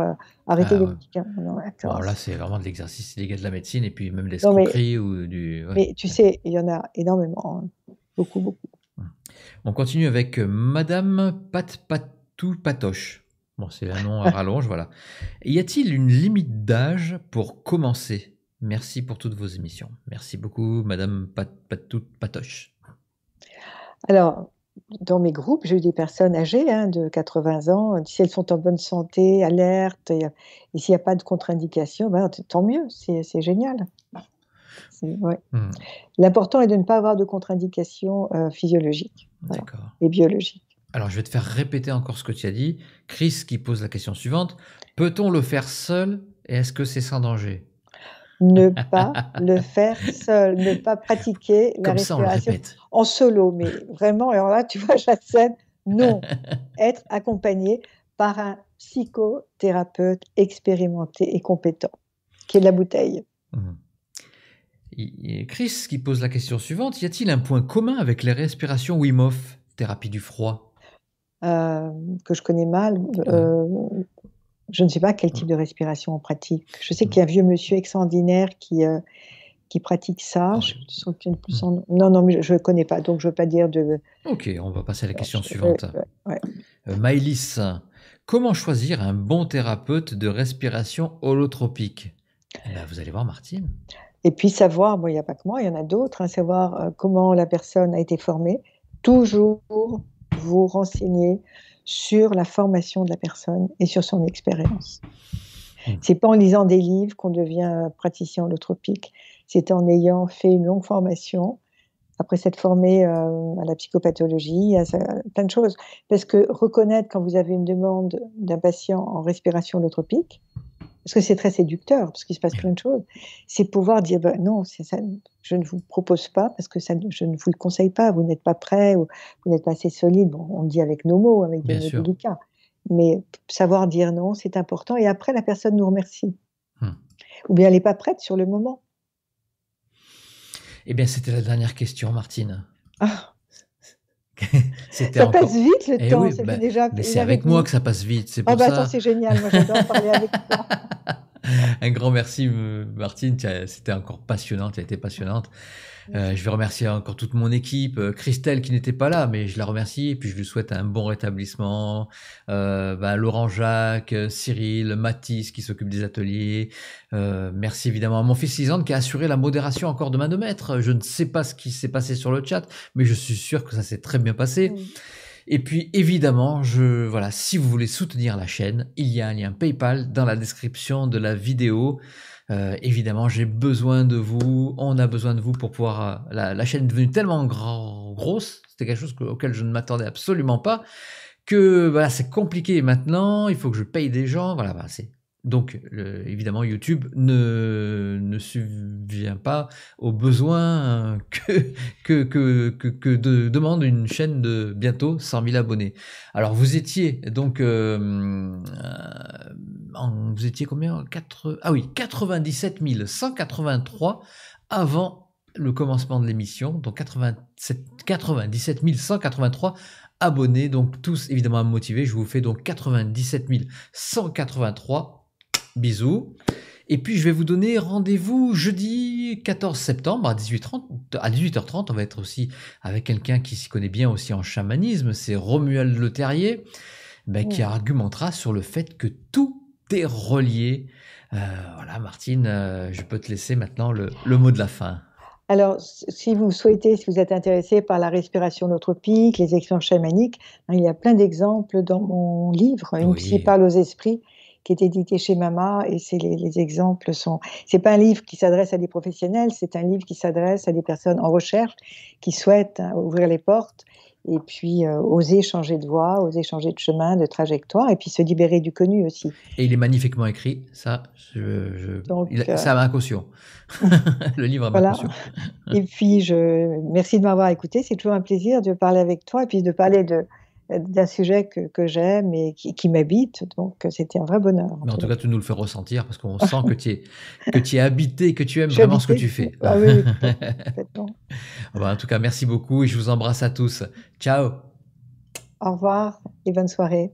arrêtez les médicaments. Non, bon, là, c'est vraiment de l'exercice illégal de la médecine et puis même de l'escroquerie ou du... Ouais. Mais tu sais, il y en a énormément, beaucoup, beaucoup. On continue avec Madame Patou Patoche. Bon, c'est un nom à rallonge, voilà. Y a-t-il une limite d'âge pour commencer? Merci pour toutes vos émissions. Merci beaucoup, Madame Patou Patoche. Alors, dans mes groupes, j'ai eu des personnes âgées, de 80 ans. Si elles sont en bonne santé, alertes, et s'il n'y a pas de contre-indication, tant mieux, c'est génial. Ouais. L'important est de ne pas avoir de contre-indication physiologique et biologique. Alors, je vais te faire répéter encore ce que tu as dit. Chris qui pose la question suivante. Peut-on le faire seul et est-ce que c'est sans danger? Ne pas le faire seul, ne pas pratiquer la respiration en solo. Mais vraiment, alors là, tu vois, Jacène, non. Être accompagné par un psychothérapeute expérimenté et compétent, qui est de la bouteille. Mhm. Chris qui pose la question suivante, y a-t-il un point commun avec les respirations Wim Hof, thérapie du froid? Que je connais mal. Je ne sais pas quel type de respiration on pratique. Je sais qu'il y a un vieux monsieur extraordinaire qui pratique ça. Je me souviens plus son nom. Non, non, mais je ne connais pas, donc je ne veux pas dire de... Ok, on va passer à la question suivante. Maëlys, comment choisir un bon thérapeute de respiration holotropique? Eh ben, vous allez voir Martine. Et puis savoir, bon, il n'y a pas que moi, il y en a d'autres, hein, savoir comment la personne a été formée. Toujours vous renseigner sur la formation de la personne et sur son expérience. C'est pas en lisant des livres qu'on devient praticien holotropique, c'est en ayant fait une longue formation, après s'être formé à la psychopathologie, à plein de choses. Parce que reconnaître quand vous avez une demande d'un patient en respiration holotropique, parce que c'est très séducteur, parce qu'il se passe plein de choses, c'est pouvoir dire ben non, ça, je ne vous propose pas, parce que ça, je ne vous le conseille pas, vous n'êtes pas prêt, ou vous n'êtes pas assez solide. Bon, on le dit avec nos mots, avec des mots délicats. Mais savoir dire non, c'est important. Et après, la personne nous remercie. Ou bien elle n'est pas prête sur le moment. Eh bien, c'était la dernière question, Martine. Ah. Ça passe vite le temps. Oui, ça fait déjà mais c'est avec moi que ça passe vite. C'est pour ça. Attends, c'est génial. Moi, j'adore parler avec toi. Un grand merci, Martine. C'était encore passionnant. Tu as été passionnante. Je vais remercier encore toute mon équipe. Christelle qui n'était pas là, mais je la remercie. Et puis je lui souhaite un bon rétablissement. Laurent Jacques, Cyril, Mathis qui s'occupe des ateliers. Merci évidemment à mon fils Lisande qui a assuré la modération encore de main de maître. Je ne sais pas ce qui s'est passé sur le chat, mais je suis sûr que ça s'est très bien passé. Et puis évidemment, voilà, si vous voulez soutenir la chaîne, il y a un lien PayPal dans la description de la vidéo. Évidemment, j'ai besoin de vous, on a besoin de vous pour pouvoir... la chaîne est devenue tellement grosse, c'était quelque chose auquel je ne m'attendais absolument pas, que voilà, c'est compliqué maintenant, il faut que je paye des gens, voilà, c'est... Donc, évidemment, YouTube ne subvient pas aux besoins que demande une chaîne de bientôt 100 000 abonnés. Alors, vous étiez donc... vous étiez combien 97 183 avant le commencement de l'émission. Donc, 97 183 abonnés. Donc, tous évidemment motivés. Je vous fais donc 97 183 bisous. Et puis, je vais vous donner rendez-vous jeudi 14 septembre à 18h30. On va être aussi avec quelqu'un qui s'y connaît bien aussi en chamanisme. C'est Romuald Le Terrier, qui argumentera sur le fait que tout est relié. Voilà, Martine, je peux te laisser maintenant le mot de la fin. Alors, si vous souhaitez, si vous êtes intéressé par la respiration holotropique, les expériences chamaniques, il y a plein d'exemples dans mon livre, Une psy parle aux esprits, qui est édité chez Mama, et les exemples sont... C'est pas un livre qui s'adresse à des professionnels, c'est un livre qui s'adresse à des personnes en recherche qui souhaitent ouvrir les portes et puis oser changer de voie, oser changer de chemin, de trajectoire, et puis se libérer du connu aussi. Et il est magnifiquement écrit, ça, ça a ma caution. Le livre a ma caution. Et puis, merci de m'avoir écouté, c'est toujours un plaisir de parler avec toi, et puis de parler d'un sujet que j'aime et qui m'habite, donc c'était un vrai bonheur. Mais en tout cas, tu nous le fais ressentir parce qu'on sent que tu es habité, que tu aimes vraiment ce que tu fais. Ah oui, complètement. En tout cas, merci beaucoup et je vous embrasse à tous. Ciao. Au revoir et bonne soirée.